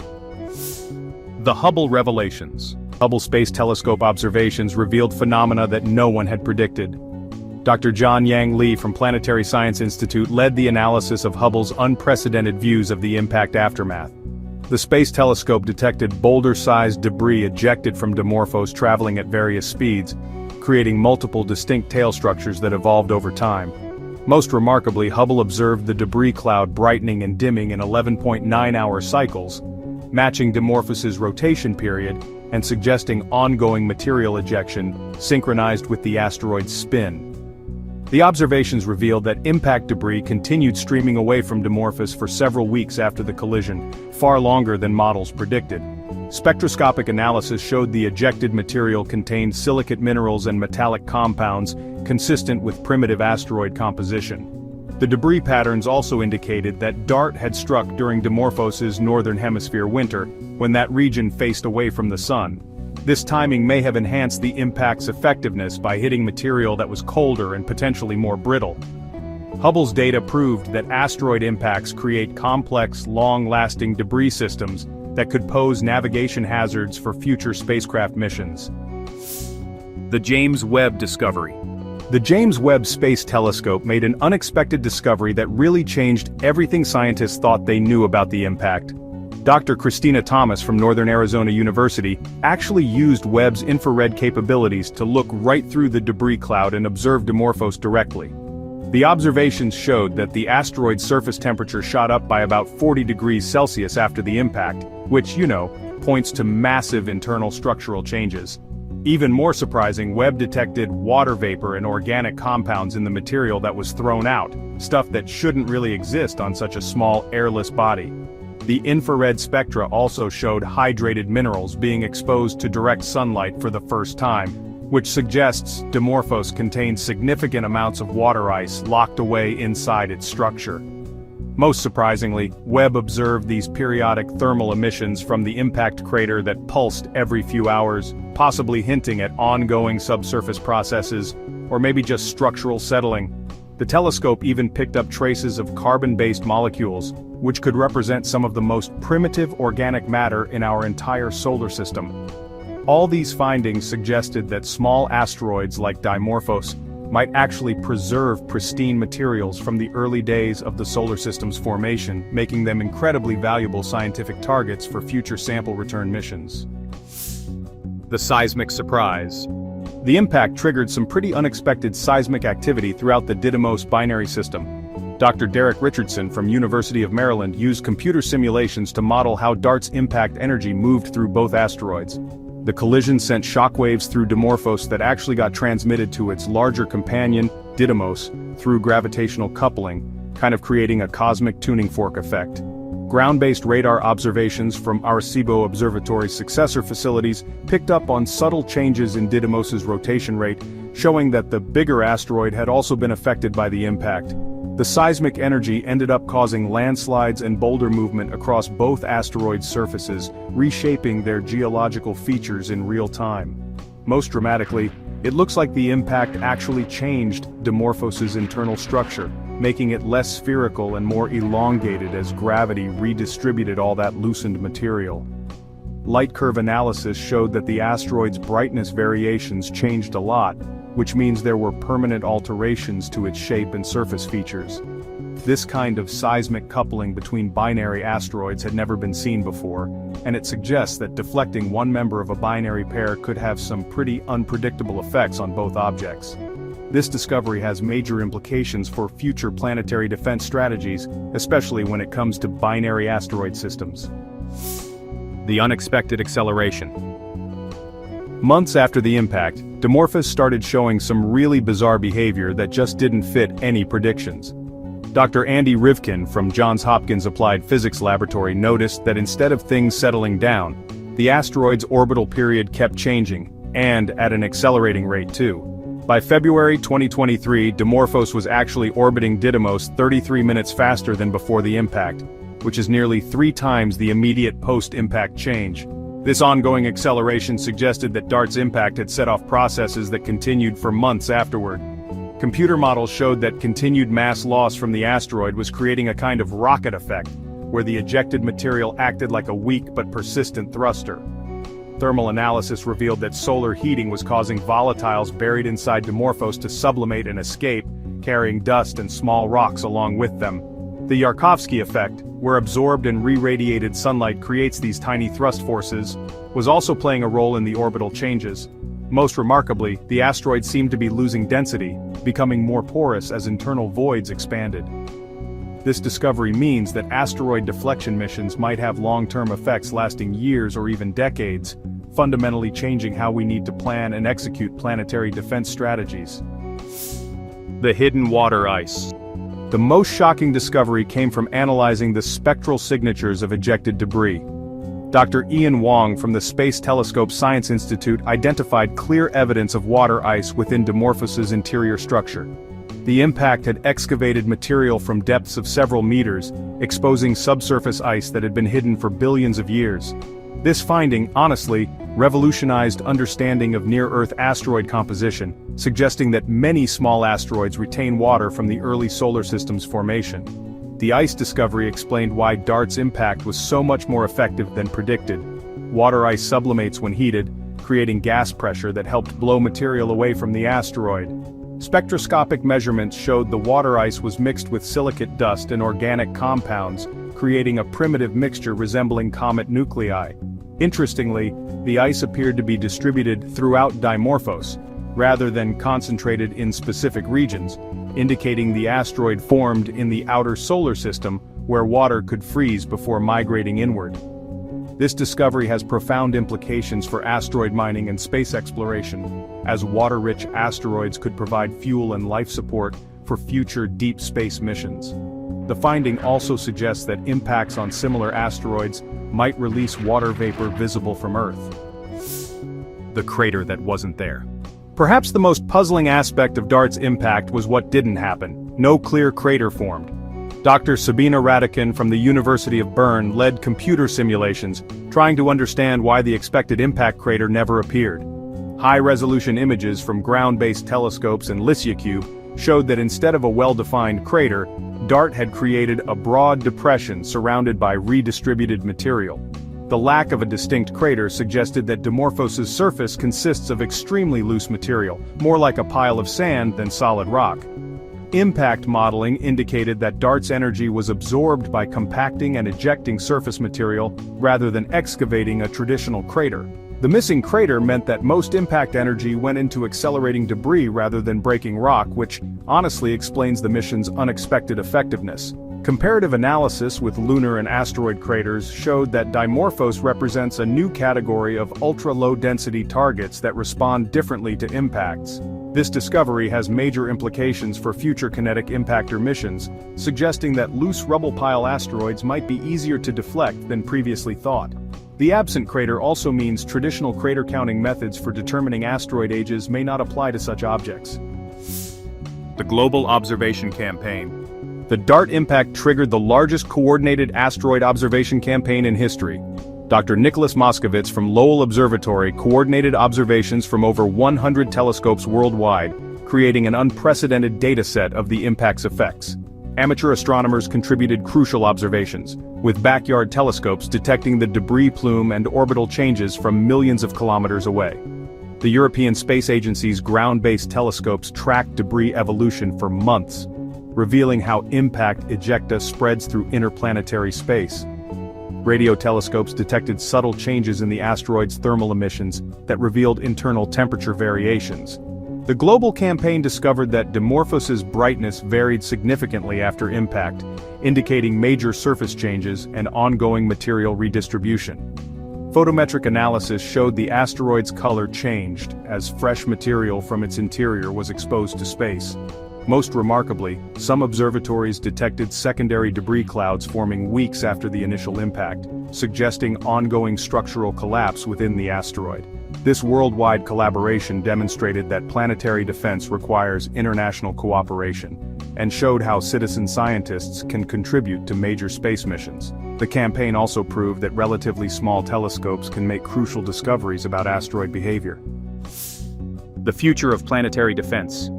S1: The Hubble revelations. Hubble Space Telescope observations revealed phenomena that no one had predicted. Dr. John Yang Lee from Planetary Science Institute led the analysis of Hubble's unprecedented views of the impact aftermath. The Space Telescope detected boulder-sized debris ejected from Dimorphos traveling at various speeds, creating multiple distinct tail structures that evolved over time. Most remarkably, Hubble observed the debris cloud brightening and dimming in 11.9-hour cycles, matching Dimorphos's rotation period and suggesting ongoing material ejection synchronized with the asteroid's spin. The observations revealed that impact debris continued streaming away from Dimorphos for several weeks after the collision, far longer than models predicted. Spectroscopic analysis showed the ejected material contained silicate minerals and metallic compounds consistent with primitive asteroid composition. The debris patterns also indicated that DART had struck during Dimorphos's northern hemisphere winter, when that region faced away from the sun. This timing may have enhanced the impact's effectiveness by hitting material that was colder and potentially more brittle. Hubble's data proved that asteroid impacts create complex, long-lasting debris systems that could pose navigation hazards for future spacecraft missions. The James Webb discovery. The James Webb Space Telescope made an unexpected discovery that really changed everything scientists thought they knew about the impact. Dr. Christina Thomas from Northern Arizona University actually used Webb's infrared capabilities to look right through the debris cloud and observe Dimorphos directly. The observations showed that the asteroid's surface temperature shot up by about 40 degrees Celsius after the impact, which, points to massive internal structural changes. Even more surprising, Webb detected water vapor and organic compounds in the material that was thrown out, stuff that shouldn't really exist on such a small, airless body. The infrared spectra also showed hydrated minerals being exposed to direct sunlight for the first time, which suggests Dimorphos contains significant amounts of water ice locked away inside its structure. Most surprisingly, Webb observed these periodic thermal emissions from the impact crater that pulsed every few hours, possibly hinting at ongoing subsurface processes, or maybe just structural settling. The telescope even picked up traces of carbon-based molecules, which could represent some of the most primitive organic matter in our entire solar system. All these findings suggested that small asteroids like Dimorphos might actually preserve pristine materials from the early days of the solar system's formation, making them incredibly valuable scientific targets for future sample return missions. The seismic surprise. The impact triggered some pretty unexpected seismic activity throughout the Didymos binary system. Dr. Derek Richardson from University of Maryland used computer simulations to model how DART's impact energy moved through both asteroids. The collision sent shockwaves through Dimorphos that actually got transmitted to its larger companion, Didymos, through gravitational coupling, kind of creating a cosmic tuning fork effect. Ground-based radar observations from Arecibo Observatory's successor facilities picked up on subtle changes in Didymos's rotation rate, showing that the bigger asteroid had also been affected by the impact. The seismic energy ended up causing landslides and boulder movement across both asteroid surfaces, reshaping their geological features in real time. Most dramatically, it looks like the impact actually changed Dimorphos's internal structure, making it less spherical and more elongated as gravity redistributed all that loosened material. Light curve analysis showed that the asteroid's brightness variations changed a lot, which means there were permanent alterations to its shape and surface features. This kind of seismic coupling between binary asteroids had never been seen before, and it suggests that deflecting one member of a binary pair could have some pretty unpredictable effects on both objects. This discovery has major implications for future planetary defense strategies, especially when it comes to binary asteroid systems. The unexpected acceleration. Months after the impact, Dimorphos started showing some really bizarre behavior that just didn't fit any predictions. Dr. Andy Rivkin from Johns Hopkins Applied Physics Laboratory noticed that instead of things settling down, the asteroid's orbital period kept changing, and at an accelerating rate too. By February 2023, Dimorphos was actually orbiting Didymos 33 minutes faster than before the impact, which is nearly 3 times the immediate post-impact change. This ongoing acceleration suggested that DART's impact had set off processes that continued for months afterward. Computer models showed that continued mass loss from the asteroid was creating a kind of rocket effect, where the ejected material acted like a weak but persistent thruster. Thermal analysis revealed that solar heating was causing volatiles buried inside Dimorphos to sublimate and escape, carrying dust and small rocks along with them. The Yarkovsky effect, where absorbed and re-radiated sunlight creates these tiny thrust forces, was also playing a role in the orbital changes. Most remarkably, the asteroid seemed to be losing density, becoming more porous as internal voids expanded. This discovery means that asteroid deflection missions might have long-term effects lasting years or even decades, fundamentally changing how we need to plan and execute planetary defense strategies. The hidden water ice. The most shocking discovery came from analyzing the spectral signatures of ejected debris. Dr. Ian Wong from the Space Telescope Science Institute identified clear evidence of water ice within Dimorphos's interior structure. The impact had excavated material from depths of several meters, exposing subsurface ice that had been hidden for billions of years. This finding, honestly, revolutionized understanding of near-Earth asteroid composition, suggesting that many small asteroids retain water from the early solar system's formation. The ice discovery explained why DART's impact was so much more effective than predicted. Water ice sublimates when heated, creating gas pressure that helped blow material away from the asteroid. Spectroscopic measurements showed the water ice was mixed with silicate dust and organic compounds, creating a primitive mixture resembling comet nuclei. Interestingly, the ice appeared to be distributed throughout Dimorphos, rather than concentrated in specific regions, indicating the asteroid formed in the outer solar system, where water could freeze before migrating inward. This discovery has profound implications for asteroid mining and space exploration, as water-rich asteroids could provide fuel and life support for future deep space missions. The finding also suggests that impacts on similar asteroids might release water vapor visible from Earth. The crater that wasn't there. Perhaps the most puzzling aspect of DART's impact was what didn't happen. No clear crater formed. Dr. Sabina Radican from the University of Bern led computer simulations, trying to understand why the expected impact crater never appeared. High-resolution images from ground-based telescopes and LISIACube showed that instead of a well-defined crater, DART had created a broad depression surrounded by redistributed material. The lack of a distinct crater suggested that Dimorphos's surface consists of extremely loose material, more like a pile of sand than solid rock. Impact modeling indicated that DART's energy was absorbed by compacting and ejecting surface material rather than excavating a traditional crater. The missing crater meant that most impact energy went into accelerating debris rather than breaking rock, which honestly explains the mission's unexpected effectiveness. Comparative analysis with lunar and asteroid craters showed that Dimorphos represents a new category of ultra-low-density targets that respond differently to impacts. This discovery has major implications for future kinetic impactor missions, suggesting that loose rubble pile asteroids might be easier to deflect than previously thought. The absent crater also means traditional crater counting methods for determining asteroid ages may not apply to such objects. The Global Observation Campaign. The DART impact triggered the largest coordinated asteroid observation campaign in history. Dr. Nicholas Moskovitz from Lowell Observatory coordinated observations from over 100 telescopes worldwide, creating an unprecedented data set of the impact's effects. Amateur astronomers contributed crucial observations, with backyard telescopes detecting the debris plume and orbital changes from millions of kilometers away. The European Space Agency's ground-based telescopes tracked debris evolution for months, revealing how impact ejecta spreads through interplanetary space. Radio telescopes detected subtle changes in the asteroid's thermal emissions that revealed internal temperature variations. The global campaign discovered that Dimorphos's brightness varied significantly after impact, indicating major surface changes and ongoing material redistribution. Photometric analysis showed the asteroid's color changed as fresh material from its interior was exposed to space. Most remarkably, some observatories detected secondary debris clouds forming weeks after the initial impact, suggesting ongoing structural collapse within the asteroid. This worldwide collaboration demonstrated that planetary defense requires international cooperation, and showed how citizen scientists can contribute to major space missions. The campaign also proved that relatively small telescopes can make crucial discoveries about asteroid behavior. The future of planetary defense.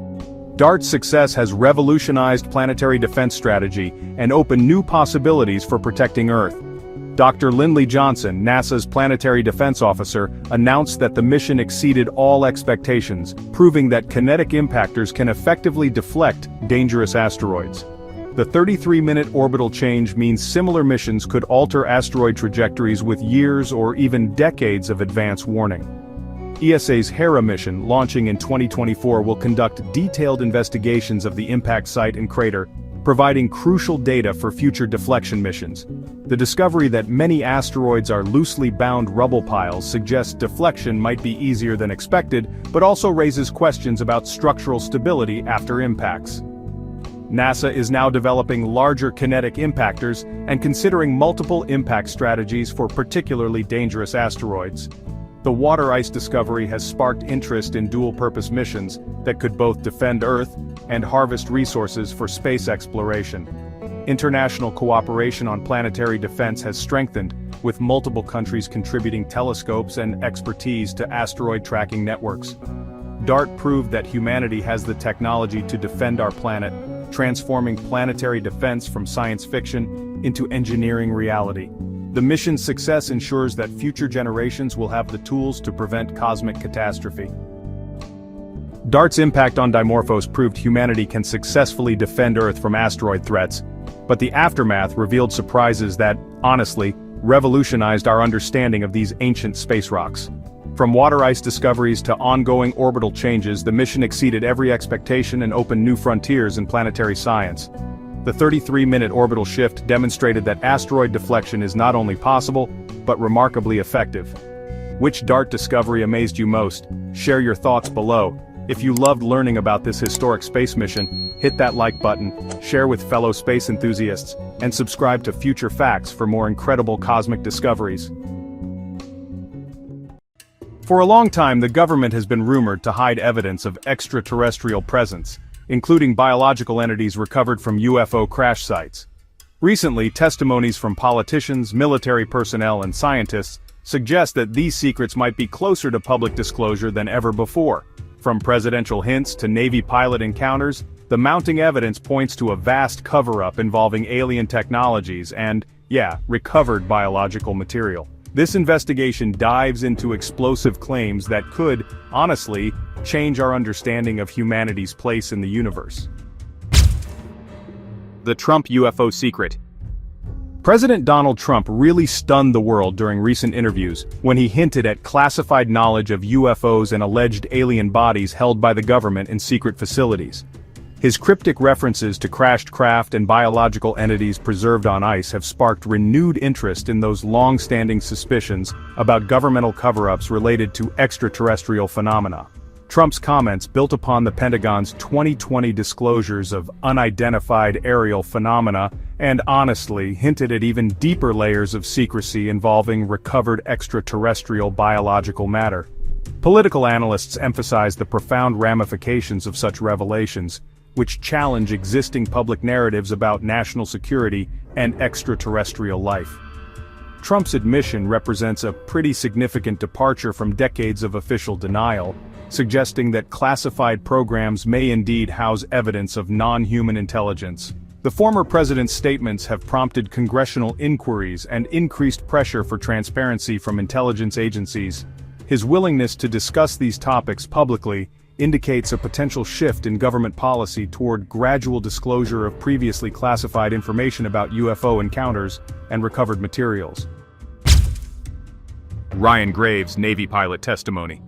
S1: DART's success has revolutionized planetary defense strategy and opened new possibilities for protecting Earth. Dr. Lindley Johnson, NASA's planetary defense officer, announced that the mission exceeded all expectations, proving that kinetic impactors can effectively deflect dangerous asteroids. The 33-minute orbital change means similar missions could alter asteroid trajectories with years or even decades of advance warning. ESA's Hera mission, launching in 2024, will conduct detailed investigations of the impact site and crater, providing crucial data for future deflection missions. The discovery that many asteroids are loosely bound rubble piles suggests deflection might be easier than expected, but also raises questions about structural stability after impacts. NASA is now developing larger kinetic impactors and considering multiple impact strategies for particularly dangerous asteroids. The water ice discovery has sparked interest in dual-purpose missions that could both defend Earth and harvest resources for space exploration. International cooperation on planetary defense has strengthened, with multiple countries contributing telescopes and expertise to asteroid tracking networks. DART proved that humanity has the technology to defend our planet, transforming planetary defense from science fiction into engineering reality. The mission's success ensures that future generations will have the tools to prevent cosmic catastrophe. DART's impact on Dimorphos proved humanity can successfully defend Earth from asteroid threats, but the aftermath revealed surprises that, honestly, revolutionized our understanding of these ancient space rocks. From water ice discoveries to ongoing orbital changes, the mission exceeded every expectation and opened new frontiers in planetary science. The 33-minute orbital shift demonstrated that asteroid deflection is not only possible, but remarkably effective. Which DART discovery amazed you most? Share your thoughts below. If you loved learning about this historic space mission, hit that like button, share with fellow space enthusiasts, and subscribe to Future Facts for more incredible cosmic discoveries. For a long time, the government has been rumored to hide evidence of extraterrestrial presence, including biological entities recovered from UFO crash sites. Recently, testimonies from politicians, military personnel, and scientists suggest that these secrets might be closer to public disclosure than ever before. From presidential hints to Navy pilot encounters, the mounting evidence points to a vast cover-up involving alien technologies and, recovered biological material. This investigation dives into explosive claims that could, honestly, change our understanding of humanity's place in the universe. The Trump UFO secret. President Donald Trump really stunned the world during recent interviews when he hinted at classified knowledge of UFOs and alleged alien bodies held by the government in secret facilities. His cryptic references to crashed craft and biological entities preserved on ice have sparked renewed interest in those long-standing suspicions about governmental cover-ups related to extraterrestrial phenomena. Trump's comments built upon the Pentagon's 2020 disclosures of unidentified aerial phenomena and honestly hinted at even deeper layers of secrecy involving recovered extraterrestrial biological matter. Political analysts emphasize the profound ramifications of such revelations, which challenge existing public narratives about national security and extraterrestrial life. Trump's admission represents a pretty significant departure from decades of official denial, suggesting that classified programs may indeed house evidence of non-human intelligence. The former president's statements have prompted congressional inquiries and increased pressure for transparency from intelligence agencies. His willingness to discuss these topics publicly indicates a potential shift in government policy toward gradual disclosure of previously classified information about UFO encounters and recovered materials. Ryan Graves' Navy pilot testimony.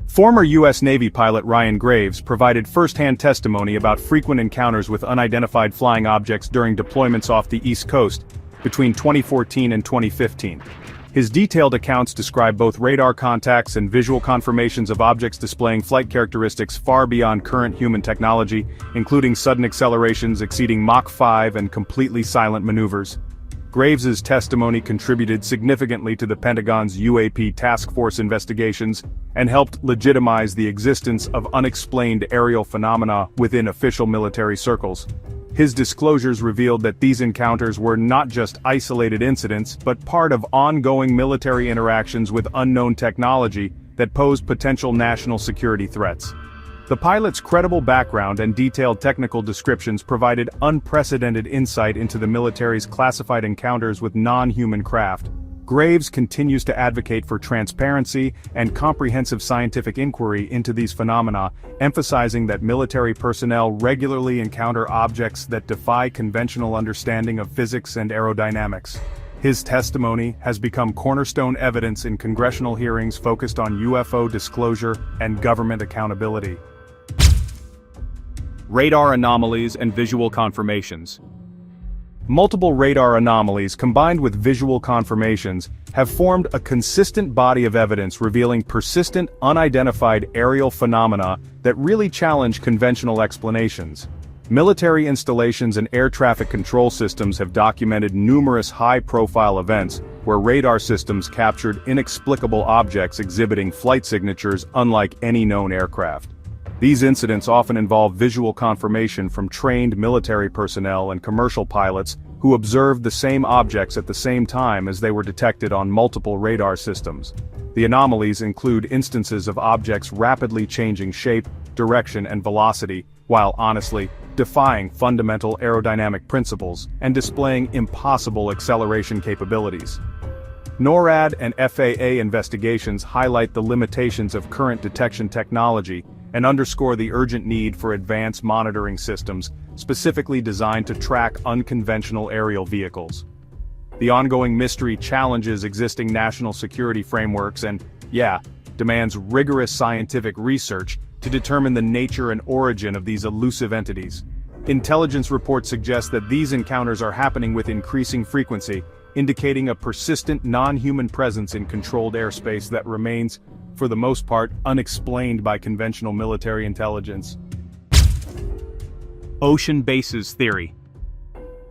S1: Former U.S. Navy pilot Ryan Graves provided first-hand testimony about frequent encounters with unidentified flying objects during deployments off the East Coast between 2014 and 2015. His detailed accounts describe both radar contacts and visual confirmations of objects displaying flight characteristics far beyond current human technology, including sudden accelerations exceeding Mach 5 and completely silent maneuvers. Graves's testimony contributed significantly to the Pentagon's UAP task force investigations and helped legitimize the existence of unexplained aerial phenomena within official military circles. His disclosures revealed that these encounters were not just isolated incidents but part of ongoing military interactions with unknown technology that posed potential national security threats. The pilot's credible background and detailed technical descriptions provided unprecedented insight into the military's classified encounters with non-human craft. Graves continues to advocate for transparency and comprehensive scientific inquiry into these phenomena, emphasizing that military personnel regularly encounter objects that defy conventional understanding of physics and aerodynamics. His testimony has become cornerstone evidence in congressional hearings focused on UFO disclosure and government accountability. Radar anomalies and visual confirmations. Multiple radar anomalies combined with visual confirmations have formed a consistent body of evidence revealing persistent, unidentified aerial phenomena that really challenge conventional explanations. Military installations and air traffic control systems have documented numerous high-profile events where radar systems captured inexplicable objects exhibiting flight signatures unlike any known aircraft. These incidents often involve visual confirmation from trained military personnel and commercial pilots who observed the same objects at the same time as they were detected on multiple radar systems. The anomalies include instances of objects rapidly changing shape, direction, and velocity, while honestly defying fundamental aerodynamic principles and displaying impossible acceleration capabilities. NORAD and FAA investigations highlight the limitations of current detection technology and underscore the urgent need for advanced monitoring systems specifically designed to track unconventional aerial vehicles. The ongoing mystery challenges existing national security frameworks and, demands rigorous scientific research to determine the nature and origin of these elusive entities. Intelligence reports suggest that these encounters are happening with increasing frequency, indicating a persistent non-human presence in controlled airspace that remains, for the most part, unexplained by conventional military intelligence. Ocean bases theory.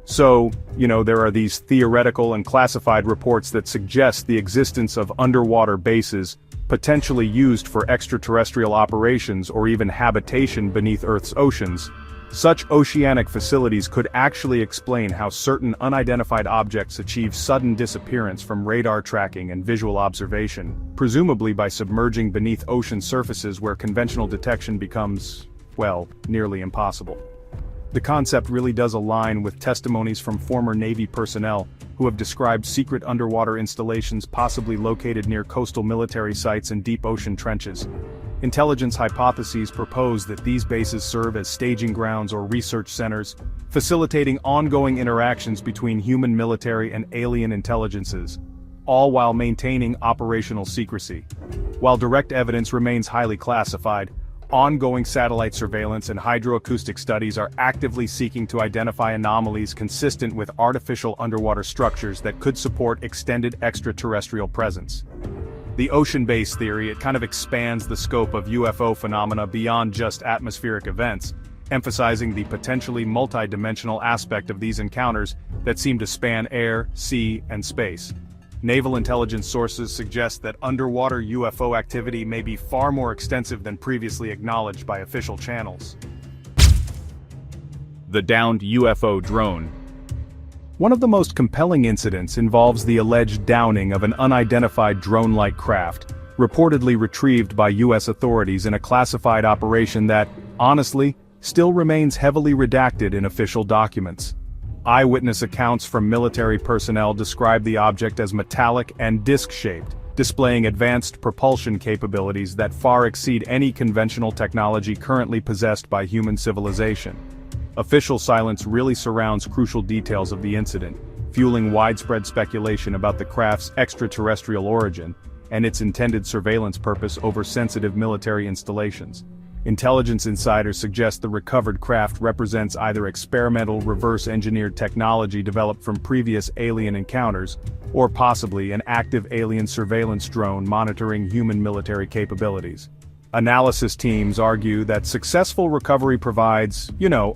S1: So, there are these theoretical and classified reports that suggest the existence of underwater bases, potentially used for extraterrestrial operations or even habitation beneath Earth's oceans. Such oceanic facilities could actually explain how certain unidentified objects achieve sudden disappearance from radar tracking and visual observation, presumably by submerging beneath ocean surfaces where conventional detection becomes, nearly impossible. The concept really does align with testimonies from former Navy personnel who have described secret underwater installations possibly located near coastal military sites and deep ocean trenches. Intelligence hypotheses propose that these bases serve as staging grounds or research centers, facilitating ongoing interactions between human military and alien intelligences, all while maintaining operational secrecy. While direct evidence remains highly classified, ongoing satellite surveillance and hydroacoustic studies are actively seeking to identify anomalies consistent with artificial underwater structures that could support extended extraterrestrial presence. The ocean base theory, it kind of expands the scope of UFO phenomena beyond just atmospheric events, emphasizing the potentially multidimensional aspect of these encounters that seem to span air, sea, and space. Naval intelligence sources suggest that underwater UFO activity may be far more extensive than previously acknowledged by official channels. The downed UFO drone. One of the most compelling incidents involves the alleged downing of an unidentified drone-like craft, reportedly retrieved by U.S. authorities in a classified operation that, honestly, still remains heavily redacted in official documents. Eyewitness accounts from military personnel describe the object as metallic and disc-shaped, displaying advanced propulsion capabilities that far exceed any conventional technology currently possessed by human civilization. Official silence really surrounds crucial details of the incident, fueling widespread speculation about the craft's extraterrestrial origin and its intended surveillance purpose over sensitive military installations. Intelligence insiders suggest the recovered craft represents either experimental reverse-engineered technology developed from previous alien encounters, or possibly an active alien surveillance drone monitoring human military capabilities. Analysis teams argue that successful recovery provides,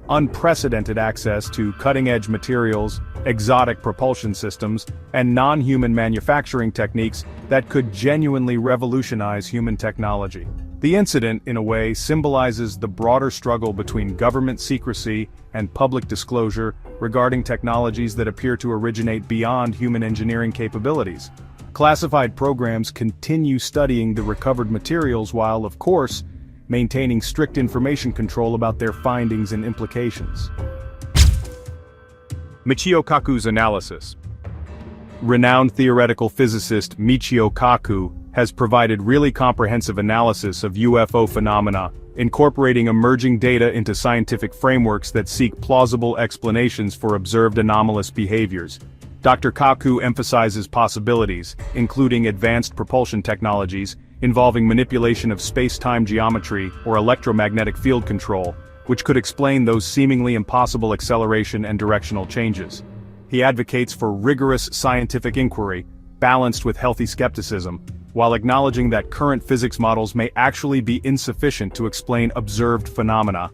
S1: unprecedented access to cutting-edge materials, exotic propulsion systems, and non-human manufacturing techniques that could genuinely revolutionize human technology. The incident, in a way, symbolizes the broader struggle between government secrecy and public disclosure regarding technologies that appear to originate beyond human engineering capabilities. Classified programs continue studying the recovered materials while, of course, maintaining strict information control about their findings and implications. Michio Kaku's analysis. Renowned theoretical physicist Michio Kaku has provided really comprehensive analysis of UFO phenomena, incorporating emerging data into scientific frameworks that seek plausible explanations for observed anomalous behaviors. Dr. Kaku emphasizes possibilities, including advanced propulsion technologies, involving manipulation of space-time geometry or electromagnetic field control, which could explain those seemingly impossible acceleration and directional changes. He advocates for rigorous scientific inquiry, balanced with healthy skepticism, while acknowledging that current physics models may actually be insufficient to explain observed phenomena.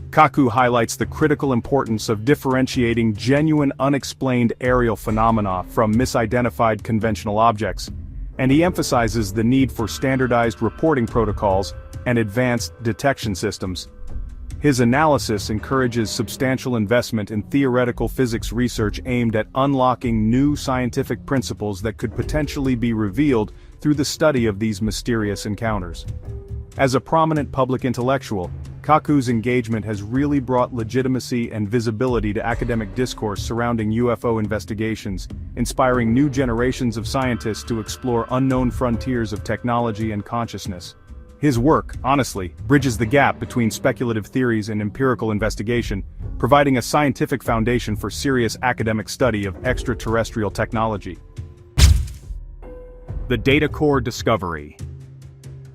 S1: Kaku highlights the critical importance of differentiating genuine unexplained aerial phenomena from misidentified conventional objects, and he emphasizes the need for standardized reporting protocols and advanced detection systems. His analysis encourages substantial investment in theoretical physics research aimed at unlocking new scientific principles that could potentially be revealed through the study of these mysterious encounters. As a prominent public intellectual, Kaku's engagement has really brought legitimacy and visibility to academic discourse surrounding UFO investigations, inspiring new generations of scientists to explore unknown frontiers of technology and consciousness. His work, honestly, bridges the gap between speculative theories and empirical investigation, providing a scientific foundation for serious academic study of extraterrestrial technology. The data core discovery.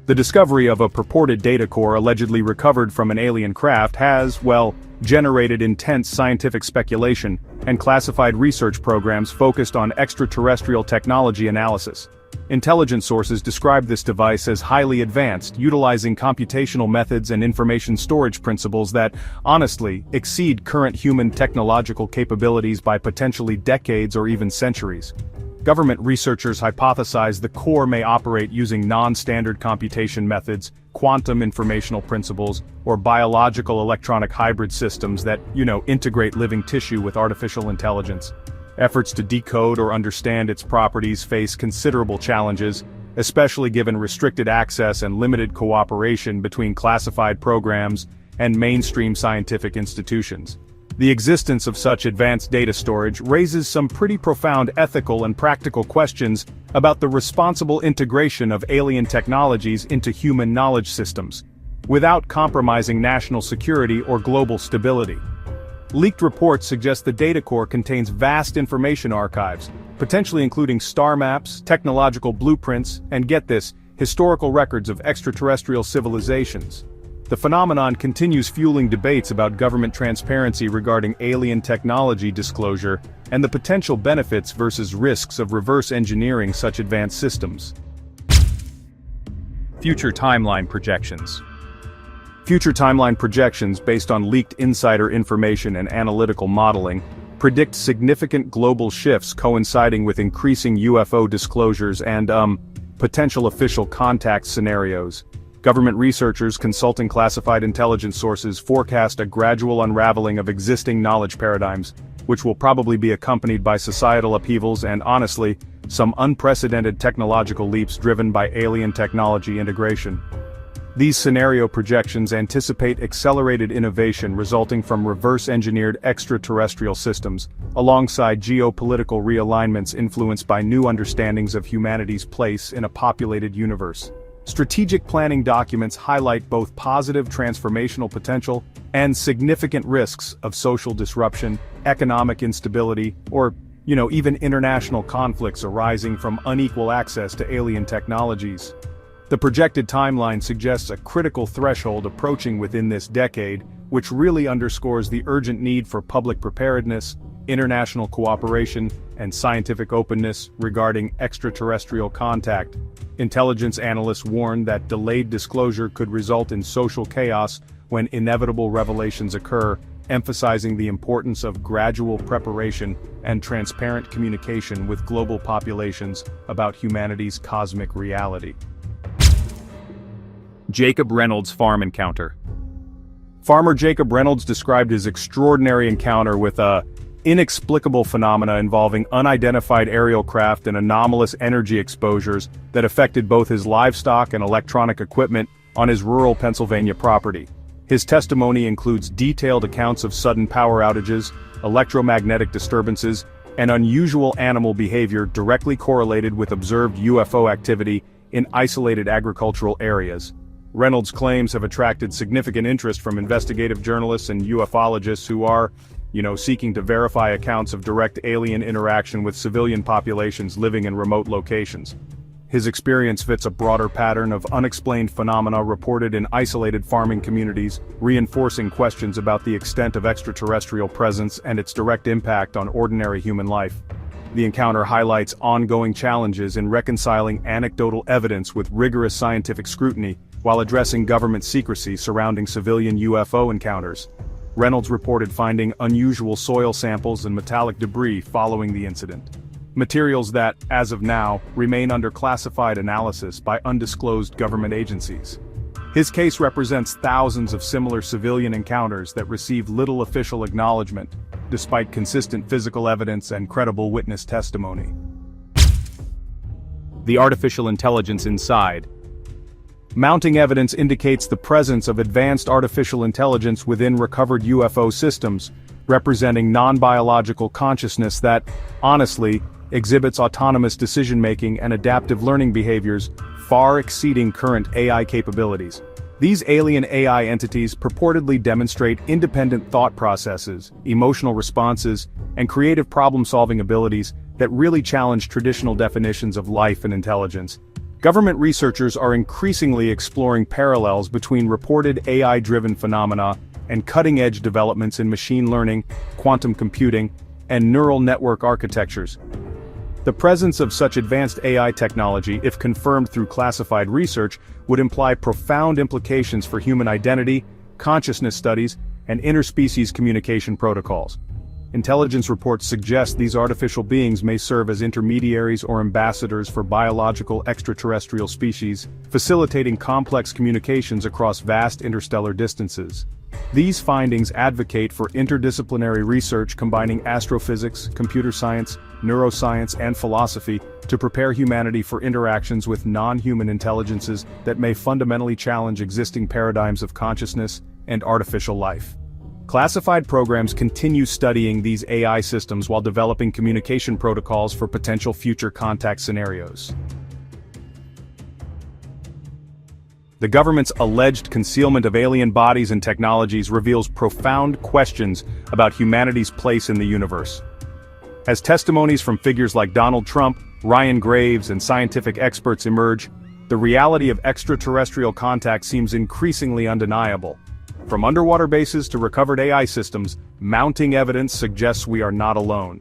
S1: The discovery of a purported data core allegedly recovered from an alien craft has, generated intense scientific speculation and classified research programs focused on extraterrestrial technology analysis. Intelligence sources describe this device as highly advanced, utilizing computational methods and information storage principles that, honestly, exceed current human technological capabilities by potentially decades or even centuries. Government researchers hypothesize the core may operate using non-standard computation methods, quantum informational principles, or biological electronic hybrid systems that, integrate living tissue with artificial intelligence. Efforts to decode or understand its properties face considerable challenges, especially given restricted access and limited cooperation between classified programs and mainstream scientific institutions. The existence of such advanced data storage raises some pretty profound ethical and practical questions about the responsible integration of alien technologies into human knowledge systems, without compromising national security or global stability. Leaked reports suggest the data core contains vast information archives, potentially including star maps, technological blueprints, and get this, historical records of extraterrestrial civilizations. The phenomenon continues fueling debates about government transparency regarding alien technology disclosure and the potential benefits versus risks of reverse engineering such advanced systems. Future timeline projections. Future timeline projections based on leaked insider information and analytical modeling predict significant global shifts coinciding with increasing UFO disclosures and, potential official contact scenarios. Government researchers consulting classified intelligence sources forecast a gradual unraveling of existing knowledge paradigms, which will probably be accompanied by societal upheavals and, honestly, some unprecedented technological leaps driven by alien technology integration. These scenario projections anticipate accelerated innovation resulting from reverse-engineered extraterrestrial systems, alongside geopolitical realignments influenced by new understandings of humanity's place in a populated universe. Strategic planning documents highlight both positive transformational potential and significant risks of social disruption, economic instability, or, even international conflicts arising from unequal access to alien technologies. The projected timeline suggests a critical threshold approaching within this decade, which really underscores the urgent need for public preparedness, international cooperation, and scientific openness regarding extraterrestrial contact. Intelligence analysts warn that delayed disclosure could result in social chaos when inevitable revelations occur, emphasizing the importance of gradual preparation and transparent communication with global populations about humanity's cosmic reality. Jacob Reynolds' farm encounter. Farmer Jacob Reynolds described his extraordinary encounter with a inexplicable phenomena involving unidentified aerial craft and anomalous energy exposures that affected both his livestock and electronic equipment on his rural Pennsylvania property. His testimony includes detailed accounts of sudden power outages, electromagnetic disturbances, and unusual animal behavior directly correlated with observed UFO activity in isolated agricultural areas. Reynolds' claims have attracted significant interest from investigative journalists and ufologists who are, seeking to verify accounts of direct alien interaction with civilian populations living in remote locations. His experience fits a broader pattern of unexplained phenomena reported in isolated farming communities, reinforcing questions about the extent of extraterrestrial presence and its direct impact on ordinary human life. The encounter highlights ongoing challenges in reconciling anecdotal evidence with rigorous scientific scrutiny, while addressing government secrecy surrounding civilian UFO encounters. Reynolds reported finding unusual soil samples and metallic debris following the incident. Materials that, as of now, remain under classified analysis by undisclosed government agencies. His case represents thousands of similar civilian encounters that receive little official acknowledgement, despite consistent physical evidence and credible witness testimony. The artificial intelligence inside. Mounting evidence indicates the presence of advanced artificial intelligence within recovered UFO systems, representing non-biological consciousness that, honestly, exhibits autonomous decision-making and adaptive learning behaviors far exceeding current AI capabilities. These alien AI entities purportedly demonstrate independent thought processes, emotional responses, and creative problem-solving abilities that really challenge traditional definitions of life and intelligence. Government researchers are increasingly exploring parallels between reported AI-driven phenomena and cutting-edge developments in machine learning, quantum computing, and neural network architectures. The presence of such advanced AI technology, if confirmed through classified research, would imply profound implications for human identity, consciousness studies, and interspecies communication protocols. Intelligence reports suggest these artificial beings may serve as intermediaries or ambassadors for biological extraterrestrial species, facilitating complex communications across vast interstellar distances. These findings advocate for interdisciplinary research combining astrophysics, computer science, neuroscience, and philosophy to prepare humanity for interactions with non-human intelligences that may fundamentally challenge existing paradigms of consciousness and artificial life. Classified programs continue studying these AI systems while developing communication protocols for potential future contact scenarios. The government's alleged concealment of alien bodies and technologies reveals profound questions about humanity's place in the universe. As testimonies from figures like Donald Trump, Ryan Graves, and scientific experts emerge, the reality of extraterrestrial contact seems increasingly undeniable. From underwater bases to recovered AI systems, mounting evidence suggests we are not alone.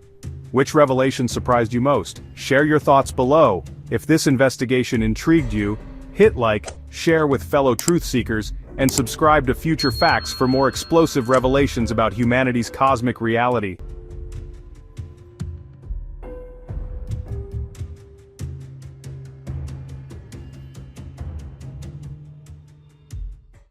S1: Which revelation surprised you most? Share your thoughts below. If this investigation intrigued you, hit like, share with fellow truth seekers, and subscribe to Future Facts for more explosive revelations about humanity's cosmic reality.